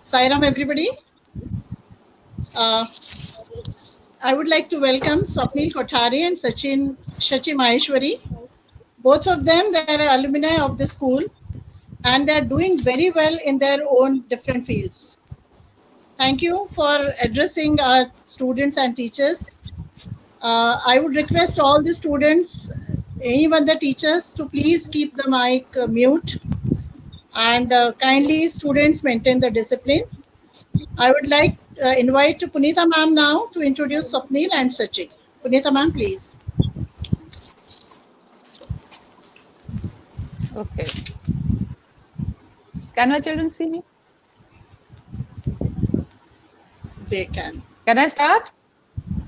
Sairam, everybody. Uh, I would like to welcome Swapnil Kothari and Shachi Maheshwari. Both of them, they are alumni of the school and they are doing very well in their own different fields. Thank you for addressing our students and teachers. I would request all the students, even the teachers, to please keep the mic mute and kindly students maintain the discipline. I would like invite to Punita ma'am now to introduce Swapnil and Sachin. Punita ma'am, please. Okay. Can my children see me? They can. Can I start?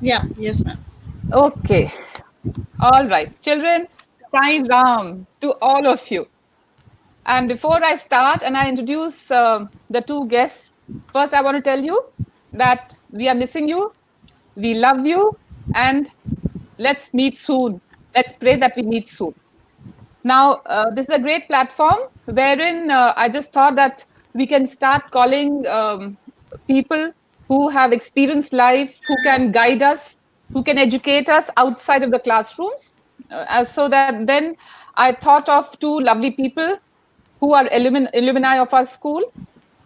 Yeah, yes ma'am. Okay. All right. Children, Sai Ram to all of you. And before I start and I introduce the two guests, first I want to tell you that we are missing you, we love you, and let's meet soon. Let's pray that we meet soon. Now, this is a great platform wherein I just thought that we can start calling people who have experienced life, who can guide us, who can educate us outside of the classrooms. So that then I thought of two lovely people who are alumni of our school.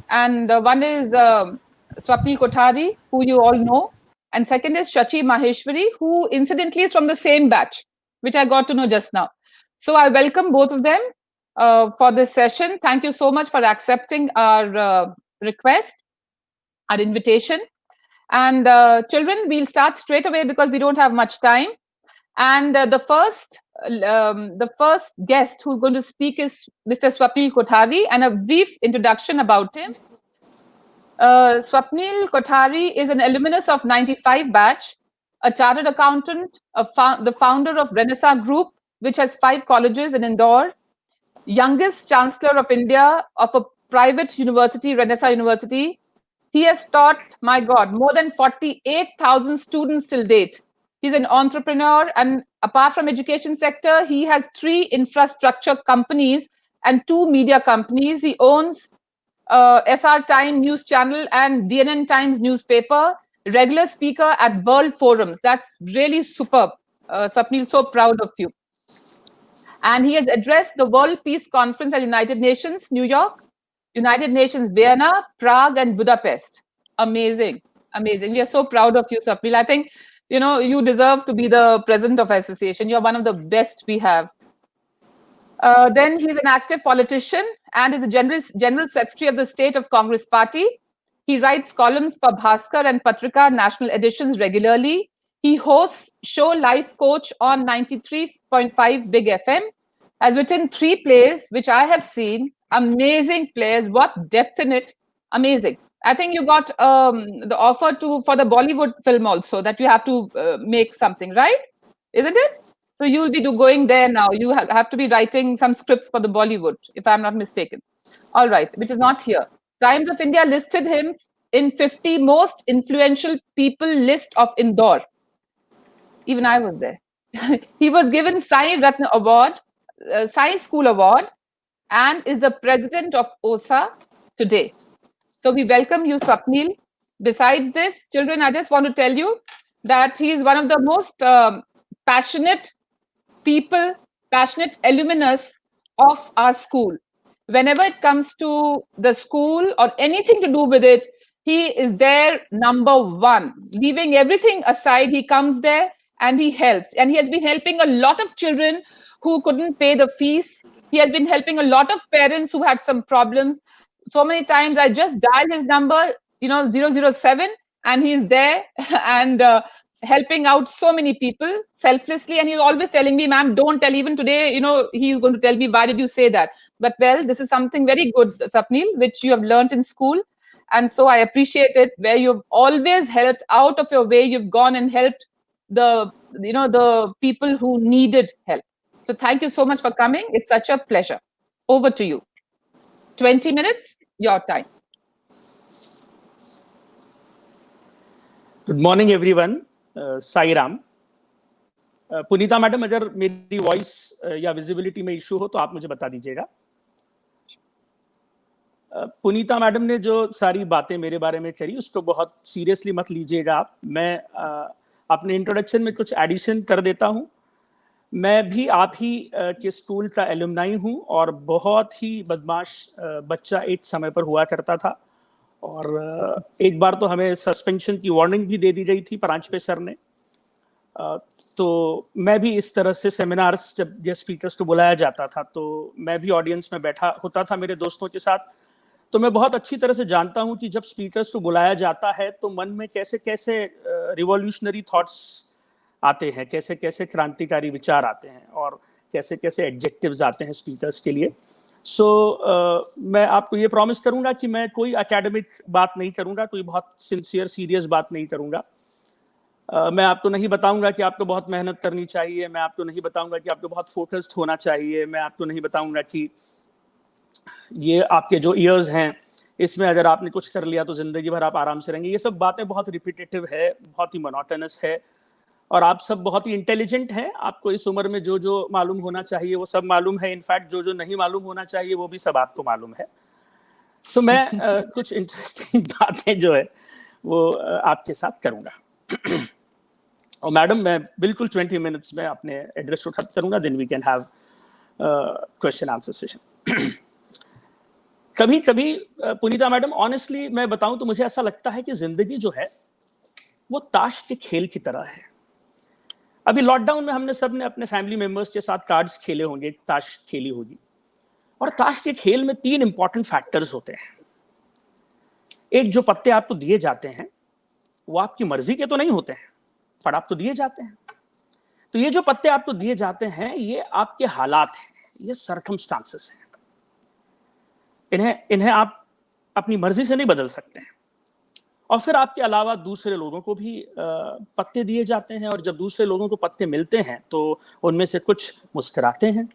And one is Swapnil Kothari, who you all know. And second is Shachi Maheshwari, who incidentally is from the same batch, which I got to know just now. So I welcome both of them for this session. Thank you so much for accepting our request, our invitation. And children, we'll start straight away because we don't have much time. And the first guest who's going to speak is Mr. Swapnil Kothari, and a brief introduction about him. Swapnil Kothari is an alumnus of 95 batch, a chartered accountant, the founder of Renaissance Group, which has 5 colleges in Indore, youngest chancellor of India of a private university, Renaissance University. He has taught, my God, more than 48,000 students till date. He's an entrepreneur, and apart from education sector, he has 3 infrastructure companies and 2 media companies. He owns SR Time News Channel and DNN Times newspaper, regular speaker at world forums. That's really superb. Swapnil, so proud of you. And he has addressed the World Peace Conference at United Nations, New York, United Nations, Vienna, Prague, and Budapest. Amazing. Amazing. We are so proud of you, Swapnil. I think, you deserve to be the president of our association. You're one of the best we have. Then he's an active politician and is the general secretary of the State of Congress Party. He writes columns for Bhaskar and Patrika national editions regularly. He hosts show Life Coach on 93.5 Big FM, has written 3 plays, which I have seen. Amazing plays. What depth in it. Amazing. I think you got the offer for the Bollywood film also, that you have to make something, right? Isn't it? So you'll be going there now. You have to be writing some scripts for the Bollywood, if I'm not mistaken. All right, which is not here. Times of India listed him in 50 most influential people list of Indore. Even I was there. He was given Sai Ratna Award, Science School Award, and is the president of OSA today. So we welcome you, Swapnil. Besides this, children, I just want to tell you that he is one of the most passionate people, passionate alumnus of our school. Whenever it comes to the school or anything to do with it, he is there number 1. Leaving everything aside, he comes there and he helps. And he has been helping a lot of children who couldn't pay the fees. He has been helping a lot of parents who had some problems. So many times I just dial his number, 007, and he's there and helping out so many people selflessly. And he's always telling me, ma'am, don't tell. Even today, he's going to tell me, why did you say that? But well, this is something very good, Swapnil, which you have learned in school. And so I appreciate it, where you've always helped out of your way. You've gone and helped the people who needed help. So thank you so much for coming. It's such a pleasure. Over to you. 20 minutes, your time. Good morning, everyone. Sai Ram. Punita madam, अगर मेरी voice या visibility में issue हो तो आप मुझे बता दीजिएगा. पुनीता मैडम ने जो सारी बातें मेरे बारे में करी उसको बहुत सीरियसली मत लीजिएगा आप। मैं अपने इंट्रोडक्शन में कुछ एडिशन कर देता हूँ। मैं भी आप ही के स्कूल का एलुमनाई हूँ और बहुत ही बदमाश बच्चा एक समय पर हुआ करता था। और एक बार तो हमें सस्पेंशन की वार्निंग भी दे दी गई थी प्रांशुपाल सर ने। तो मैं भी इस तरह से सेमिनार्स जब गेस्ट स्पीकर्स को बुलाया जाता था तो मैं भी ऑडियंस में बैठा होता था मेरे दोस्तों के साथ। तो मैं बहुत अच्छी तरह से जानता हूं कि जब स्पीकर्स को बुलाया जाता है तो मन में कैसे कैसे रिवॉल्यूशनरी थॉट्स आते हैं, कैसे कैसे क्रांतिकारी विचार आते हैं और कैसे कैसे एडजेक्टिव्स आते हैं स्पीकर्स के लिए। सो मैं आपको ये प्रॉमिस करूंगा कि मैं कोई एकेडमिक बात नहीं करूंगा, कोई बहुत सिंसियर सीरियस बात नहीं करूंगा। मैं आपको नहीं बताऊंगा कि आपको बहुत मेहनत करनी चाहिए, मैं आपको नहीं बताऊंगा कि आपको बहुत फोकस्ड होना चाहिए, मैं आपको नहीं बताऊंगा कि ये आपके जो ईयर्स हैं इसमें अगर आपने कुछ कर लिया तो जिंदगी भर आप आराम से रहेंगे। ये सब बातें बहुत रिपीटेटिव है, बहुत ही मोनोटोनस है और आप सब बहुत ही इंटेलिजेंट हैं। आपको इस उम्र में जो जो मालूम होना चाहिए वो सब मालूम है। इनफैक्ट जो जो नहीं मालूम होना चाहिए वो भी सब आपको मालूम है। सो मैं कुछ इंटरेस्टिंग बातें जो है वो आपके साथ करूंगा। और मैडम मैं बिल्कुल 20 मिनट्स में अपने एड्रेस को खत्म करूंगा, then we can have question answer session. कभी कभी पुनीता मैडम ऑनेस्टली मैं बताऊं तो मुझे ऐसा लगता है कि जिंदगी जो है वो ताश के खेल की तरह है। अभी लॉकडाउन में हमने सबने अपने फैमिली मेंबर्स के साथ कार्ड्स खेले होंगे, ताश खेली होगी। और ताश के खेल में 3 इंपॉर्टेंट फैक्टर्स होते हैं। एक, जो पत्ते आपको दिए जाते हैं वो आपकी मर्जी के तो नहीं होते हैं, पर आपको दिए जाते हैं। तो ये जो पत्ते आपको दिए जाते हैं ये आपके हालात हैं, ये सर्कमस्टांसेस हैं। इन्हें आप अपनी मर्जी से नहीं बदल सकते हैं। और फिर आपके अलावा दूसरे लोगों को भी पत्ते दिए जाते हैं और जब दूसरे लोगों को पत्ते मिलते हैं तो उनमें से कुछ मुस्कुराते हैं,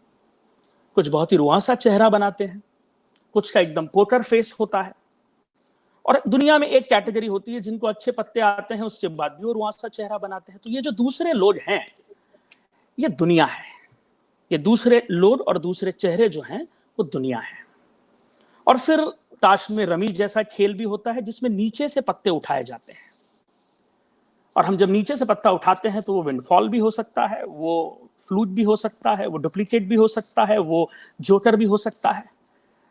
कुछ बहुत ही रुआंसा चेहरा बनाते हैं, कुछ का एकदम पोकर फेस होता है। और दुनिया में एक कैटेगरी होती है जिनको अच्छे पत्ते आते हैं उसके बाद भी वो रुआंसा चेहरा बनाते हैं। तो ये जो दूसरे लोग हैं ये दुनिया है। ये दूसरे लोग और दूसरे चेहरे जो हैं वो दुनिया है। और फिर ताश में रमी जैसा खेल भी होता है जिसमें नीचे से पत्ते उठाए जाते हैं। और हम जब नीचे से पत्ता उठाते हैं तो वो विंडफॉल भी हो सकता है, वो फ्लूट भी हो सकता है, वो डुप्लीकेट भी हो सकता है, वो जोकर भी हो सकता है।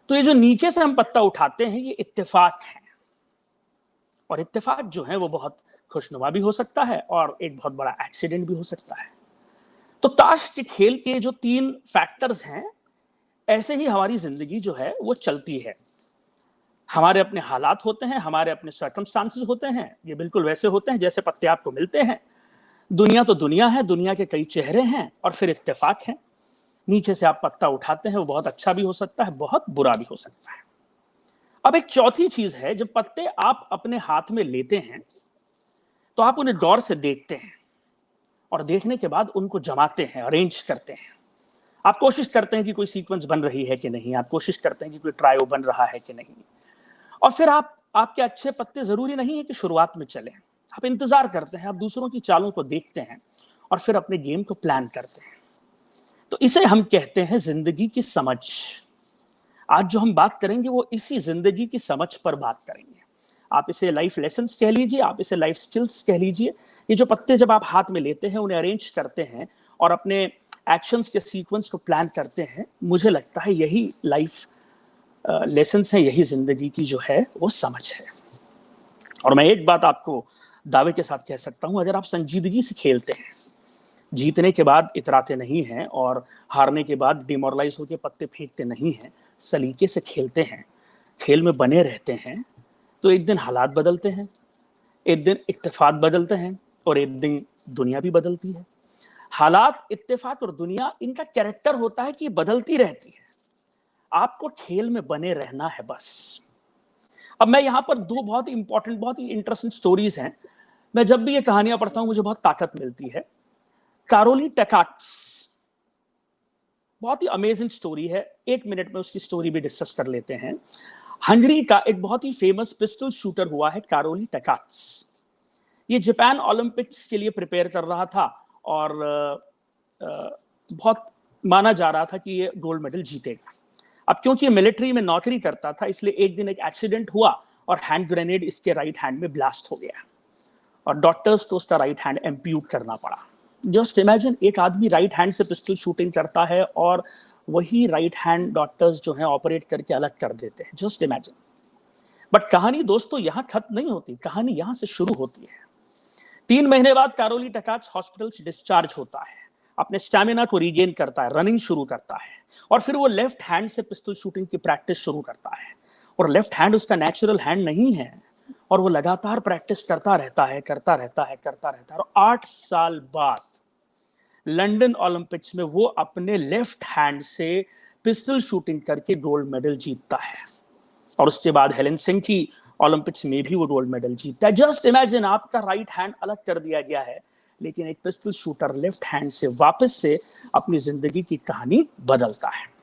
तो ये जो नीचे से हम पत्ता उठाते हैं ये इत्तेफाक है। और इत्तेफाक जो है वो बहुत खुशनुमा भी हो सकता है और एक बहुत बड़ा एक्सीडेंट भी हो सकता है। तो ताश के खेल के जो 3 फैक्टर्स हैं, ऐसे ही हमारी जिंदगी जो है वो चलती है। हमारे अपने हालात होते हैं, हमारे अपने सर्कमस्टांसेस होते हैं, ये बिल्कुल वैसे होते हैं जैसे पत्ते आपको मिलते हैं। दुनिया तो दुनिया है, दुनिया के कई चेहरे हैं और फिर इत्तेफाक है। नीचे से आप पत्ता उठाते हैं वो बहुत अच्छा भी हो सकता है, बहुत बुरा भी हो सकता है। अब एक चौथी चीज है, जब पत्ते आप अपने हाथ में लेते हैं तो आप उन्हें गौर से देखते हैं और देखने के बाद उनको जमाते हैं, अरेंज करते हैं। आप कोशिश करते हैं कि कोई सीक्वेंस बन रही है कि नहीं, आप कोशिश करते हैं कि कोई ट्रायो बन रहा है कि नहीं। और फिर आपके अच्छे पत्ते जरूरी नहीं है कि शुरुआत में चले, आप इंतजार करते हैं, आप दूसरों की चालों को देखते हैं और फिर अपने गेम को प्लान करते हैं। तो इसे हम कहते हैं जिंदगी की समझ। आज जो हम बात करेंगे वो इसी जिंदगी की समझ पर बात करेंगे। आप इसे लाइफ लेसन्स कह लीजिए, आप इसे लाइफ स्किल्स कह लीजिए। ये जो पत्ते जब आप हाथ में लेते हैं, उन्हें अरेंज करते हैं और अपने एक्शंस के सीक्वेंस को प्लान करते हैं, मुझे लगता है यही लाइफ लेसन्स है, यही जिंदगी की जो है वो समझ है। और मैं एक बात आपको दावे के साथ कह सकता हूं, अगर आप संजीदगी से खेलते हैं, जीतने के बाद इतराते नहीं हैं और हारने के बाद डिमोरलाइज होकर पत्ते फेंकते नहीं हैं, सलीके से खेलते हैं, खेल में बने रहते हैं, तो एक दिन हालात बदलते हैं, एक दिन इत्तेफाक बदलते हैं और एक दिन दुनिया भी बदलती है। हालात, इत्तेफाक और दुनिया, इनका कैरेक्टर होता है कि बदलती रहती है। आपको खेल में बने रहना है बस। अब मैं यहाँ पर 2 बहुत ही इंपॉर्टेंट, बहुत ही इंटरेस्टिंग स्टोरीज हैं। मैं जब भी ये कहानियां पढ़ता हूं मुझे बहुत ताकत मिलती है। कैरोली टेकाट्स, बहुत ही अमेजिंग स्टोरी है। 1 मिनट में उसकी स्टोरी भी डिस्कस कर लेते हैं। हंगरी का एक बहुत ही फेमस पिस्टल शूटर हुआ है कैरोली टेकाट्स। ये जापान ओलंपिक्स के लिए प्रिपेयर कर रहा था और बहुत माना जा रहा था कि ये गोल्ड मेडल जीतेगा। अब क्योंकि मिलिट्री में नौकरी करता था, इसलिए एक दिन एक एक्सीडेंट हुआ और हैंड ग्रेनेड इसके राइट हैंड में ब्लास्ट हो गया और डॉक्टर्स को उसका राइट हैंड एम्प्यूट करना पड़ा। जस्ट इमेजिन, एक आदमी राइट हैंड से पिस्टल शूटिंग करता है और वही राइट हैंड डॉक्टर्स जो हैं ऑपरेट करके अलग कर देते हैं। Just imagine. बट कहानी दोस्तों यहां खत्म नहीं होती, कहानी यहां से शुरू होती है। 3 महीने बाद कैरोली टकाच हॉस्पिटल से डिस्चार्ज होता है, अपने स्टैमिना को रीगेन करता है, रनिंग शुरू करता है और फिर वो लेफ्ट हैंड से पिस्टल शूटिंग की प्रैक्टिस शुरू करता है। और लेफ्ट हैंड उसका नेचुरल हैंड नहीं है और वो लगातार प्रैक्टिस करता रहता है और 8 साल बाद लंदन ओलंपिक्स में वो अपने लेफ्ट हैंड से पिस्टल शूटिंग करके गोल्ड मेडल जीतता है और उसके बाद हेलसिंकी ओलंपिक्स में भी वो गोल्ड मेडल जीतता है। जस्ट इमेजिन, आपका राइट हैंड अलग कर दिया गया है, लेकिन एक पिस्टल शूटर लेफ्ट हैंड से वापस से अपनी जिंदगी की कहानी बदलता है।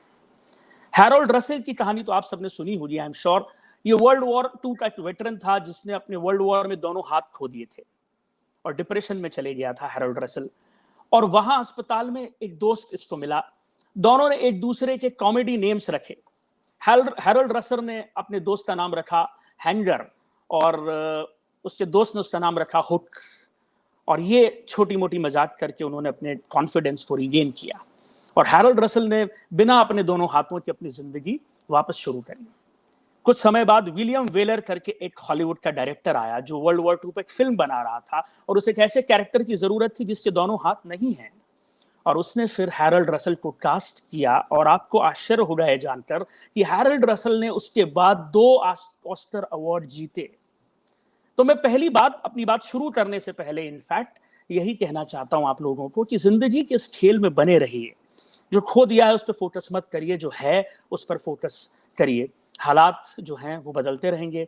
हैरोल्ड रसेल की कहानी तो आप सबने सुनी होगी, आई एम श्योर। ये वर्ल्ड वॉर 2 का एक वेटरन था जिसने अपने वर्ल्ड वॉर में दोनों हाथ खो दिए थे और डिप्रेशन में चले गया था हैरोल्ड रसेल। और वहां अस्पताल में एक दोस्त इसको मिला, दोनों ने एक दूसरे के कॉमेडी नेम्स रखे। हैरोल्ड रसेल ने अपने दोस्त का नाम रखा हैंगर और उसके दोस्त ने उसका नाम रखा हुक, और ये छोटी मोटी मजाक करके उन्होंने अपने कॉन्फिडेंस को रीगेन किया और हैरोल्ड रसेल ने बिना अपने दोनों हाथों की अपनी जिंदगी वापस शुरू करी। कुछ समय बाद विलियम वेलर करके एक हॉलीवुड का डायरेक्टर आया जो वर्ल्ड वॉर 2 पे एक फिल्म बना रहा था और उसे एक ऐसे कैरेक्टर की जरूरत थी जिसके दोनों हाथ नहीं हैं, और उसने फिर हैरोल्ड रसेल को कास्ट किया। और आपको आश्चर्य होगा यह जानकर कि हैरोल्ड रसेल ने उसके बाद 2 ऑस्कर अवार्ड जीते। तो मैं पहली बात, अपनी बात शुरू करने से पहले इनफैक्ट यही कहना चाहता हूं आप लोगों को कि जिंदगी के इस खेल में बने रहिए। जो खो दिया है उस पर फोकस मत करिए, जो है उस पर फोकस करिए। हालात जो हैं वो बदलते रहेंगे,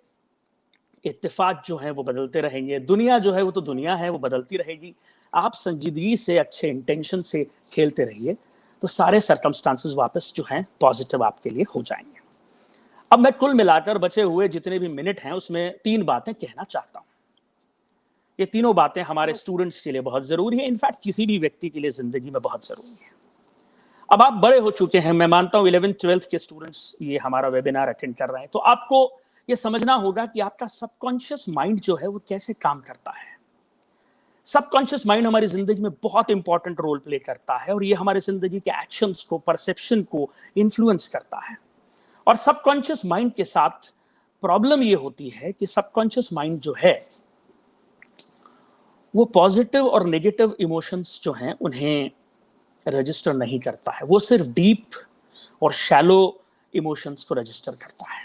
इत्तेफाक जो है वो बदलते रहेंगे, दुनिया जो है वो तो दुनिया है, वो बदलती रहेगी। आप संजीदगी से, अच्छे इंटेंशन से खेलते रहिए तो सारे सर्कमस्टांसेस वापस जो हैं पॉजिटिव आपके लिए हो जाएंगे। अब मैं कुल मिलाकर बचे हुए जितने भी मिनट हैं उसमें 3 बातें कहना चाहता हूं। ये तीनों बातें हमारे स्टूडेंट्स के लिए बहुत जरूरी है, इनफैक्ट किसी भी व्यक्ति के लिए जिंदगी में बहुत जरूरी है। अब आप बड़े हो चुके हैं, मैं मानता हूं 11th 12th के स्टूडेंट्स ये हमारा वेबिनार अटेंड कर रहे हैं, तो आपको ये समझना होगा कि आपका सबकॉन्शियस माइंड जो है वो कैसे काम करता है। सबकॉन्शियस माइंड हमारी जिंदगी में बहुत इंपॉर्टेंट रोल प्ले करता है और ये हमारी जिंदगी के एक्शंस को, परसेप्शन को इन्फ्लुएंस करता है। और सबकॉन्शियस माइंड के साथ प्रॉब्लम ये होती है कि सबकॉन्शियस माइंड जो है वो पॉजिटिव और नेगेटिव इमोशंस जो हैं उन्हें रजिस्टर नहीं करता है, वो सिर्फ डीप और शैलो इमोशंस को रजिस्टर करता है।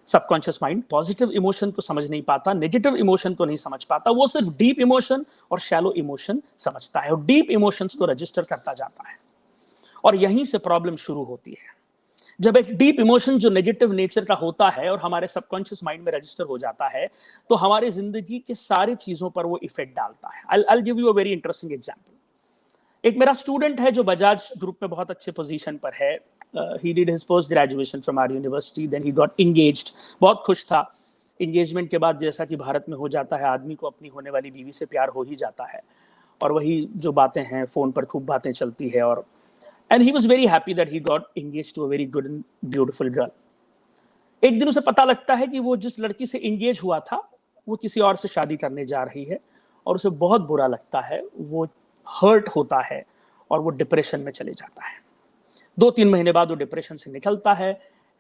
सबकॉन्शियस माइंड पॉजिटिव इमोशन को समझ नहीं पाता, नेगेटिव इमोशन को नहीं समझ पाता, वो सिर्फ डीप इमोशन और शैलो इमोशन समझता है और डीप इमोशंस को रजिस्टर करता जाता है। और यहीं से प्रॉब्लम शुरू होती है। जब एक डीप इमोशन जो नेगेटिव नेचर का होता है और हमारे सबकॉन्शियस माइंड में रजिस्टर हो जाता है तो हमारी जिंदगी के सारी चीजों पर वो इफेक्ट डालता है। I'll give you a very interesting example. एक मेरा स्टूडेंट है जो बजाज ग्रुप में बहुत अच्छे पोजीशन पर है। He did his post graduation from our university, then he got engaged. बहुत खुश था। एंगेजमेंट के बाद जैसा कि भारत में हो जाता है, आदमी को अपनी होने वाली बीवी से प्यार हो ही जाता है और वही जो बातें हैं, फोन पर खूब बातें चलती है और and he was very happy that he got engaged to a very good and beautiful girl. एक दिन उसे पता लगता है कि वो जिस लड़की से एंगेज हुआ था वो किसी और से शादी करने जा रही है और उसे बहुत बुरा लगता है, वो हर्ट होता है और वो डिप्रेशन में चले जाता है। 2-3 महीने बाद वो डिप्रेशन से निकलता है,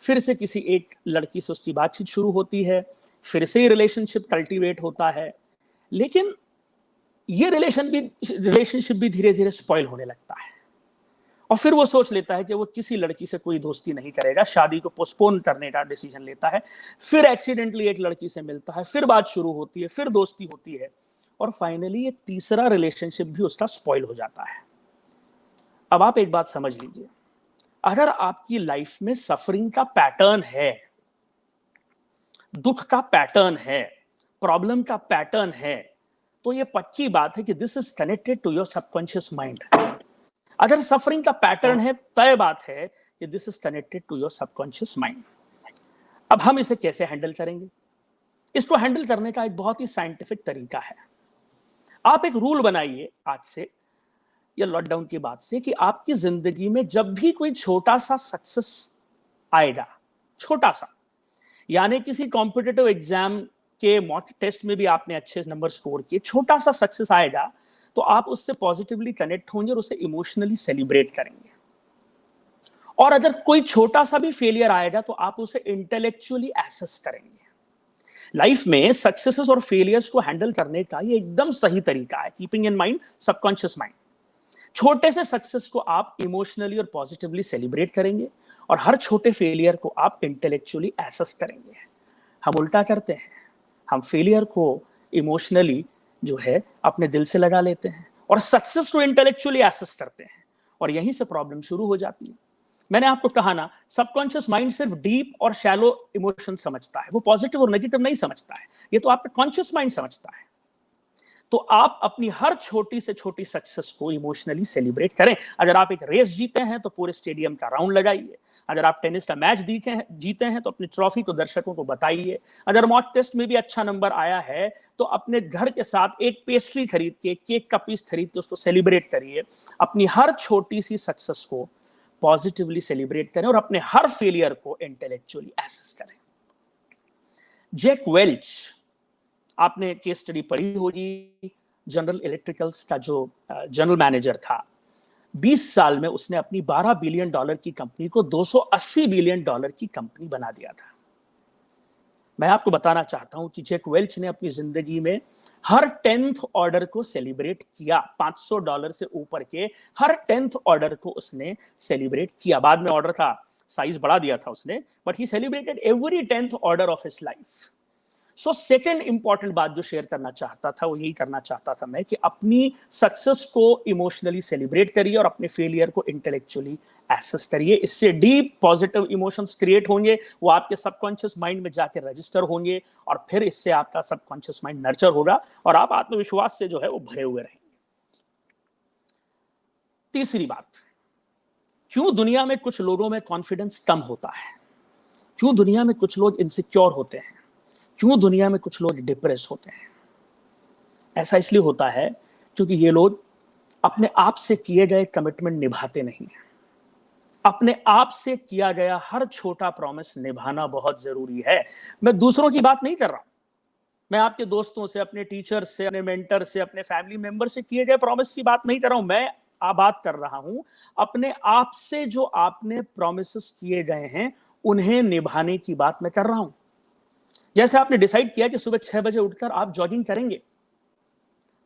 फिर से किसी एक लड़की से उसकी बातचीत शुरू होती है, फिर से रिलेशनशिप कल्टीवेट होता है, लेकिन ये रिलेशनशिप भी धीरे धीरे स्पॉइल होने लगता है और फिर वो सोच लेता है कि वो किसी लड़की से कोई दोस्ती नहीं करेगा, शादी को पोस्टपोन करने का डिसीजन लेता है। फिर एक्सीडेंटली एक लड़की से मिलता है, फिर बात शुरू होती है, फिर दोस्ती होती है और फाइनली ये तीसरा रिलेशनशिप भी उसका स्पॉइल हो जाता है। अब आप एक बात समझ लीजिए, अगर आपकी लाइफ में सफरिंग का पैटर्न है, दुख का पैटर्न है, प्रॉब्लम का पैटर्न है, तो ये पक्की बात है कि this is connected to your subconscious mind. अगर सफरिंग का पैटर्न है, तय बात है कि this is connected to your subconscious mind. अब हम इसे कैसे हैंडल करेंगे? इसको हैंडल करने का एक बहुत ही साइंटिफिक तरीका है। आप एक रूल बनाइए आज से या लॉकडाउन के बाद से कि आपकी जिंदगी में जब भी कोई छोटा सा सक्सेस आएगा, छोटा सा, यानी किसी कॉम्पिटिटिव एग्जाम के मॉक टेस्ट में भी आपने अच्छे नंबर स्कोर किए, छोटा सा सक्सेस आएगा तो आप उससे पॉजिटिवली कनेक्ट होंगे और उसे इमोशनली सेलिब्रेट करेंगे। और अगर कोई छोटा सा भी फेलियर आएगा तो आप उसे इंटेलेक्चुअली एसेस करेंगे। लाइफ में सक्सेसेस और फेलियर्स को हैंडल करने का ये एकदम सही तरीका है, keeping in mind subconscious mind. छोटे से सक्सेस को आप इमोशनली और पॉजिटिवली सेलिब्रेट करेंगे और हर छोटे फेलियर को आप इंटेलेक्चुअली एसेस करेंगे। हम उल्टा करते हैं, हम फेलियर को इमोशनली जो है अपने दिल से लगा लेते हैं और सक्सेस को इंटेलेक्चुअली एसेस करते हैं, और यहीं से प्रॉब्लम शुरू हो जाती है। मैंने आपको कहा ना, सबकॉन्शियस माइंड सिर्फ डीप और शैलो इमोशन समझता है, वो पॉजिटिव और नेगेटिव नहीं समझता है, ये तो आपका कॉन्शियस माइंड समझता है। तो आप अपनी हर छोटी से छोटी सक्सेस को इमोशनली सेलिब्रेट करें। अगर आप एक रेस जीते हैं तो पूरे स्टेडियम का राउंड लगाइए, अगर आप टेनिस का मैच जीते हैं तो अपनी ट्रॉफी को दर्शकों को बताइए, अगर मॉक टेस्ट में भी अच्छा नंबर आया है तो अपने घर के साथ एक पेस्ट्री खरीद के, केक का पीस खरीद के उसको सेलिब्रेट करिए। अपनी हर छोटी सी सक्सेस को पॉजिटिवली सेलिब्रेट करें और अपने हर फेलियर को इंटेलेक्चुअली एसेस करें। जैक वेल्च, आपने केस स्टडी पढ़ी होगी, जनरल इलेक्ट्रिकल्स का जो जनरल मैनेजर था, 20 साल में उसने अपनी $12 बिलियन की कंपनी को $280 बिलियन की कंपनी बना दिया था। मैं आपको बताना चाहता हूं कि जैक वेल्च ने अपनी जिंदगी में हर 10th ऑर्डर को सेलिब्रेट किया। $500 से ऊपर के हर 10th ऑर्डर को उसने सेलिब्रेट किया। बाद में ऑर्डर का साइज बढ़ा दिया था उसने, but he celebrated every 10th order of his life. So second important बात जो शेयर करना चाहता था वो यही करना चाहता था मैं, कि अपनी सक्सेस को इमोशनली सेलिब्रेट करिए और अपने फेलियर को इंटेलेक्चुअली एसेस करिए। इससे डीप पॉजिटिव इमोशंस क्रिएट होंगे, वो आपके सबकॉन्शियस माइंड में जाके रजिस्टर होंगे और फिर इससे आपका सबकॉन्शियस माइंड नर्चर होगा और आप आत्मविश्वास से जो है वो भरे हुए रहेंगे। तीसरी बात, क्यों दुनिया में कुछ लोगों में कॉन्फिडेंस कम होता है, क्यों दुनिया में कुछ लोग इनसिक्योर होते हैं, क्यों दुनिया में कुछ लोग डिप्रेस होते हैं? ऐसा इसलिए होता है क्योंकि ये लोग अपने आप से किए गए कमिटमेंट निभाते नहीं हैं। अपने आप से किया गया हर छोटा प्रॉमिस निभाना बहुत जरूरी है। मैं दूसरों की बात नहीं कर रहा हूं, मैं आपके दोस्तों से, अपने टीचर से, अपने मेंटर से, अपने फैमिली मेंबर से किए गए प्रॉमिस की बात नहीं कर रहा हूं। मैं बात कर रहा हूं अपने आप से, जो आपने प्रॉमिसेस किए गए हैं उन्हें निभाने की बात मैं कर रहा हूं। जैसे आपने डिसाइड किया कि सुबह 6 बजे उठकर आप जॉगिंग करेंगे,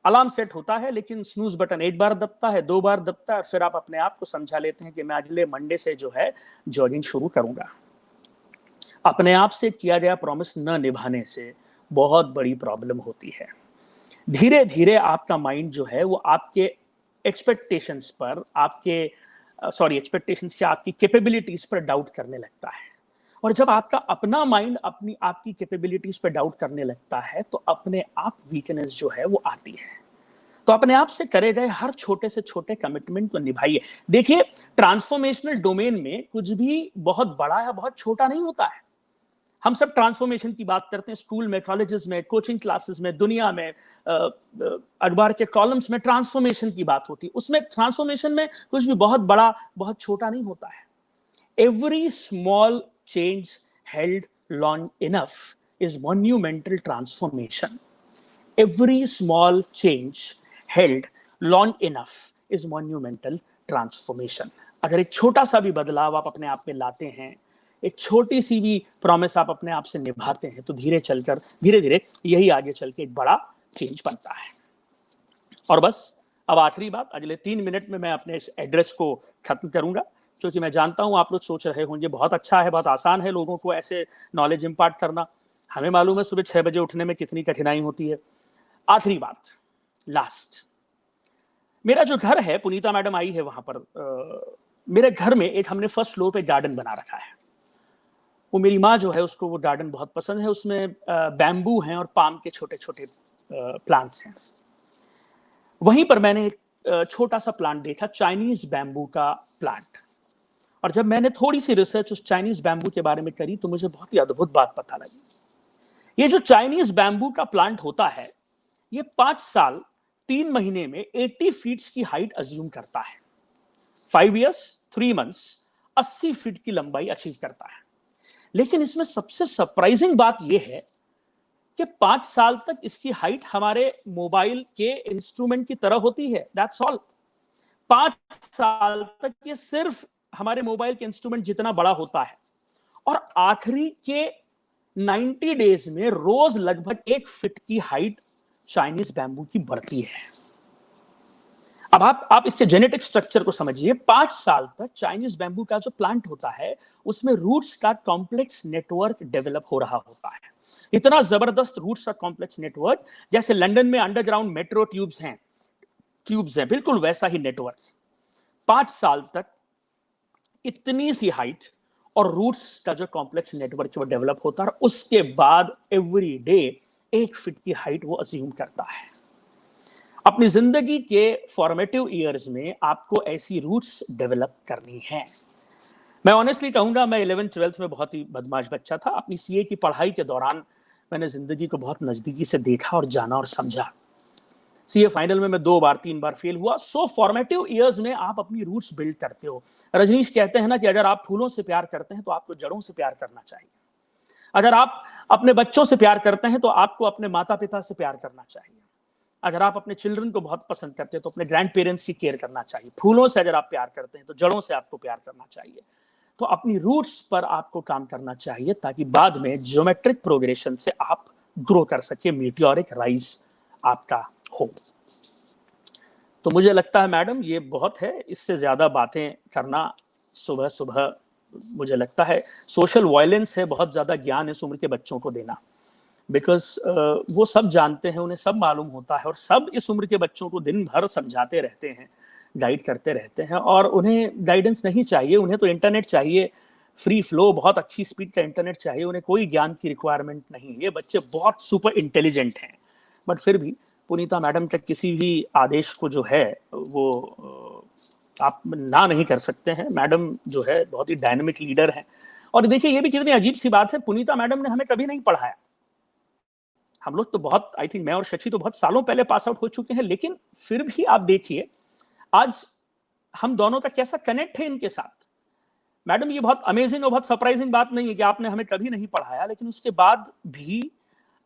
अलार्म सेट होता है लेकिन स्नूज बटन एक बार दबता है, 2 बार दबता है और फिर आप अपने आप को समझा लेते हैं कि मैं अगले मंडे से जो है जॉगिंग शुरू करूंगा। अपने आप से किया गया प्रॉमिस न निभाने से बहुत बड़ी प्रॉब्लम होती है। धीरे धीरे आपका माइंड जो है वो आपके एक्सपेक्टेशंस पर, एक्सपेक्टेशंस या आपकी कैपेबिलिटीज पर डाउट करने लगता है। और जब आपका अपना माइंड आपकी कैपेबिलिटीज पर डाउट करने लगता है तो अपने आप वीकनेस जो है वो आती है। तो अपने आप से करे गए हर छोटे से छोटे कमिटमेंट को निभाइए। देखिए, ट्रांसफॉर्मेशनल डोमेन में कुछ भी बहुत बड़ा या बहुत छोटा नहीं होता है। हम सब ट्रांसफॉर्मेशन की बात करते हैं, स्कूल में, कॉलेजेस में, कोचिंग क्लासेस में, दुनिया में, अखबार के कॉलम्स में ट्रांसफॉर्मेशन की बात होती है। उसमें ट्रांसफॉर्मेशन में कुछ भी बहुत बड़ा बहुत छोटा नहीं होता है। Every small change held long enough is monumental transformation. Every small change held long enough is monumental transformation. अगर एक छोटा सा भी बदलाव आप अपने आप में लाते हैं, एक छोटी सी भी प्रॉमिस आप अपने आप से निभाते हैं, तो धीरे धीरे यही आगे चल के एक बड़ा चेंज बनता है। और बस अब आखिरी बात, अगले 3 मिनट में मैं अपने इस एड्रेस को खत्म करूंगा, क्योंकि मैं जानता हूं आप लोग सोच रहे होंगे बहुत अच्छा है, बहुत आसान है लोगों को ऐसे नॉलेज इंपार्ट करना। हमें मालूम है सुबह 6 बजे उठने में कितनी कठिनाई होती है। आखिरी बात, लास्ट, मेरा जो घर है, पुनीता मैडम आई है वहां पर, मेरे घर में एक हमने फर्स्ट फ्लोर पे गार्डन बना रखा है। वो मेरी माँ जो है उसको वो गार्डन बहुत पसंद है। उसमें बैम्बू हैं और पाम के छोटे छोटे प्लांट्स हैं। वहीं पर मैंने एक छोटा सा प्लांट देखा, चाइनीज बैम्बू का प्लांट। और जब मैंने थोड़ी सी रिसर्च उस चाइनीज बैम्बू के बारे में करी तो मुझे बहुत ही अद्भुत बात पता लगी। ये जो चाइनीज बैम्बू का प्लांट होता है, ये 5 साल 3 महीने में 80 फीट की हाइट अज्यूम करता है। 5 years 3 months 80 फीट की लंबाई अचीव करता है। लेकिन इसमें सबसे सरप्राइजिंग बात यह है कि 5 साल तक इसकी हाइट हमारे मोबाइल के इंस्ट्रूमेंट की तरह होती है। That's all. 5 साल तक ये सिर्फ हमारे मोबाइल के इंस्ट्रूमेंट जितना बड़ा होता है, और आखिरी के 90 डेज में रोज लगभग 1 फीट की हाइट चाइनीज बैम्बू की बढ़ती है। अब आप इसके जेनेटिक स्ट्रक्चर को समझिए। 5 साल तक चाइनीज बैम्बू का जो प्लांट होता है उसमें रूट्स का कॉम्प्लेक्स नेटवर्क डेवलप हो रहा होता है। इतना जबरदस्त रूट्स का कॉम्प्लेक्स नेटवर्क, जैसे लंदन में अंडरग्राउंड मेट्रो ट्यूब्स हैं, बिल्कुल वैसा ही नेटवर्क। 5 साल तक इतनी सी हाइट और रूट्स का जो कॉम्प्लेक्स नेटवर्क वो डेवलप होता है, उसके बाद एवरी डे 1 फीट की हाइट वो अज्यूम करता है। अपनी जिंदगी के फॉर्मेटिव ईयर्स में आपको ऐसी रूट्स डेवलप करनी है। मैं ऑनेस्टली कहूंगा, मैं 11th-12th में बहुत ही बदमाश बच्चा था। अपनी सीए की पढ़ाई के दौरान मैंने जिंदगी को बहुत नजदीकी से देखा और जाना और समझा। सीए फाइनल में मैं 2 बार 3 बार फेल हुआ। सो फॉर्मेटिव ईयर्स में आप अपनी रूट्स बिल्ड करते हो। रजनीश कहते हैं ना कि अगर आप फूलों से प्यार करते हैं तो आपको जड़ों से प्यार करना चाहिए। अगर आप अपने बच्चों से प्यार करते हैं तो आपको अपने माता पिता से प्यार करना चाहिए। अगर आप अपने चिल्ड्रन को बहुत पसंद करते हैं तो अपने ग्रैंड पेरेंट्स की केयर करना चाहिए। फूलों से अगर आप प्यार करते हैं तो जड़ों से आपको प्यार करना चाहिए। तो अपनी रूट्स पर आपको काम करना चाहिए ताकि बाद में ज्योमेट्रिक प्रोग्रेशन से आप ग्रो कर सके, मीटियोरिक राइज आपका हो। तो मुझे लगता है मैडम ये बहुत है, इससे ज्यादा बातें करना सुबह सुबह मुझे लगता है सोशल वायलेंस है, बहुत ज्यादा ज्ञान इस उम्र के बच्चों को देना। बिकॉज वो सब जानते हैं, उन्हें सब मालूम होता है, और सब इस उम्र के बच्चों को दिन भर समझाते रहते हैं, गाइड करते रहते हैं, और उन्हें गाइडेंस नहीं चाहिए। उन्हें तो इंटरनेट चाहिए, फ्री फ्लो, बहुत अच्छी स्पीड का इंटरनेट चाहिए। उन्हें कोई ज्ञान की रिक्वायरमेंट नहीं। ये बच्चे बहुत सुपर इंटेलिजेंट हैं, बट फिर भी पुनीता मैडम के किसी भी आदेश को जो है वो आप ना नहीं कर सकते हैं। मैडम जो है बहुत ही डायनामिक लीडर हैं। और देखिए ये भी कितनी अजीब सी बात है, पुनीता मैडम ने हमें कभी नहीं पढ़ाया। हम लोग तो बहुत, आई थिंक मैं और शची तो बहुत सालों पहले पास आउट हो चुके हैं, लेकिन फिर भी आप देखिए आज हम दोनों का कैसा कनेक्ट है इनके साथ। मैडम ये बहुत अमेजिंग और बहुत सरप्राइजिंग बात नहीं है कि आपने हमें कभी नहीं पढ़ाया, लेकिन उसके बाद भी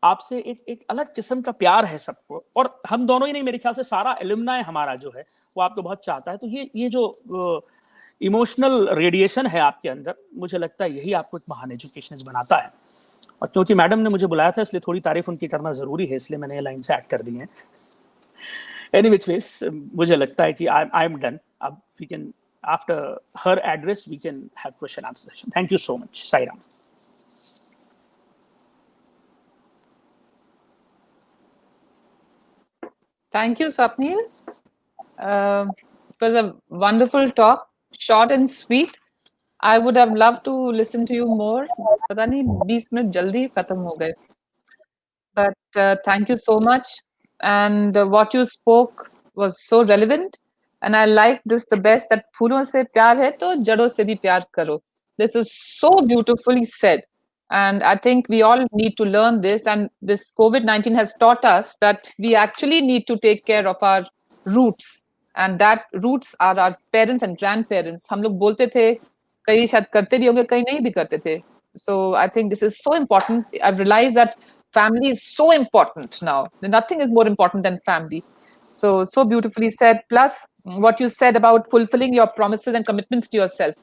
आपसे एक अलग किस्म का प्यार है सबको। और हम दोनों ही नहीं, मेरे ख्याल से सारा एलुमनाई हमारा जो है वो आपको बहुत चाहता है। तो ये जो इमोशनल रेडिएशन है आपके अंदर, मुझे लगता है यही आपको एक महान एजुकेशनिस्ट बनाता है। और क्योंकि मैडम ने मुझे बुलाया था इसलिए थोड़ी तारीफ उनकी करना जरूरी है, इसलिए मैंने ये लाइन से ऐड कर दी है। एनी विच वेज मुझे लगता है कि आई एम डन। अब we can, after her address we can have question answer session. Thank you so much. Sai Ram. Thank you, Swapnil. It was a wonderful talk, short and sweet. I would have loved to listen to you more. पता नहीं 20 minute जल्दी खत्म हो गए. But thank you so much. And what you spoke was so relevant. And I like this the best, that फूलों से प्यार है तो जड़ों से भी प्यार करो. This is so beautifully said. And I think we all need to learn this. And this COVID-19 has taught us that we actually need to take care of our roots. And that roots are our parents and grandparents. हम लोग बोलते थे, कई शायद करते भी होंगे, कई नहीं भी करते थे. So I think this is so important. I've realized that family is so important now. Nothing is more important than family. So beautifully said. Plus, what you said about fulfilling your promises and commitments to yourself.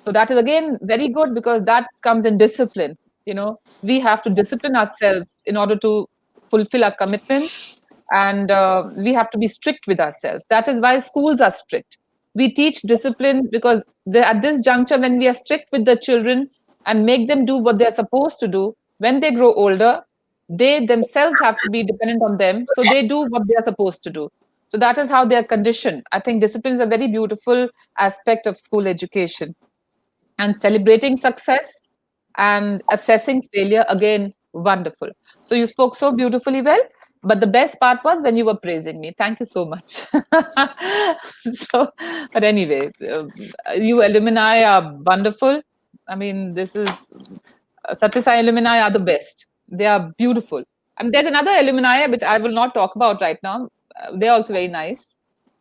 So that is again very good, because that comes in discipline. You know, we have to discipline ourselves in order to fulfill our commitments, and we have to be strict with ourselves. That is why schools are strict. We teach discipline because at this juncture, when we are strict with the children and make them do what they're supposed to do, when they grow older, they themselves have to be dependent on them. So they do what they are supposed to do. So that is how they are conditioned. I think discipline is a very beautiful aspect of school education. And celebrating success and assessing failure, again, wonderful. So you spoke so beautifully well. But the best part was when you were praising me. Thank you so much. But anyway, you alumni are wonderful. I mean, this is Satya Sai alumni are the best. They are beautiful. I mean, there's another alumni which I will not talk about right now. They're also very nice.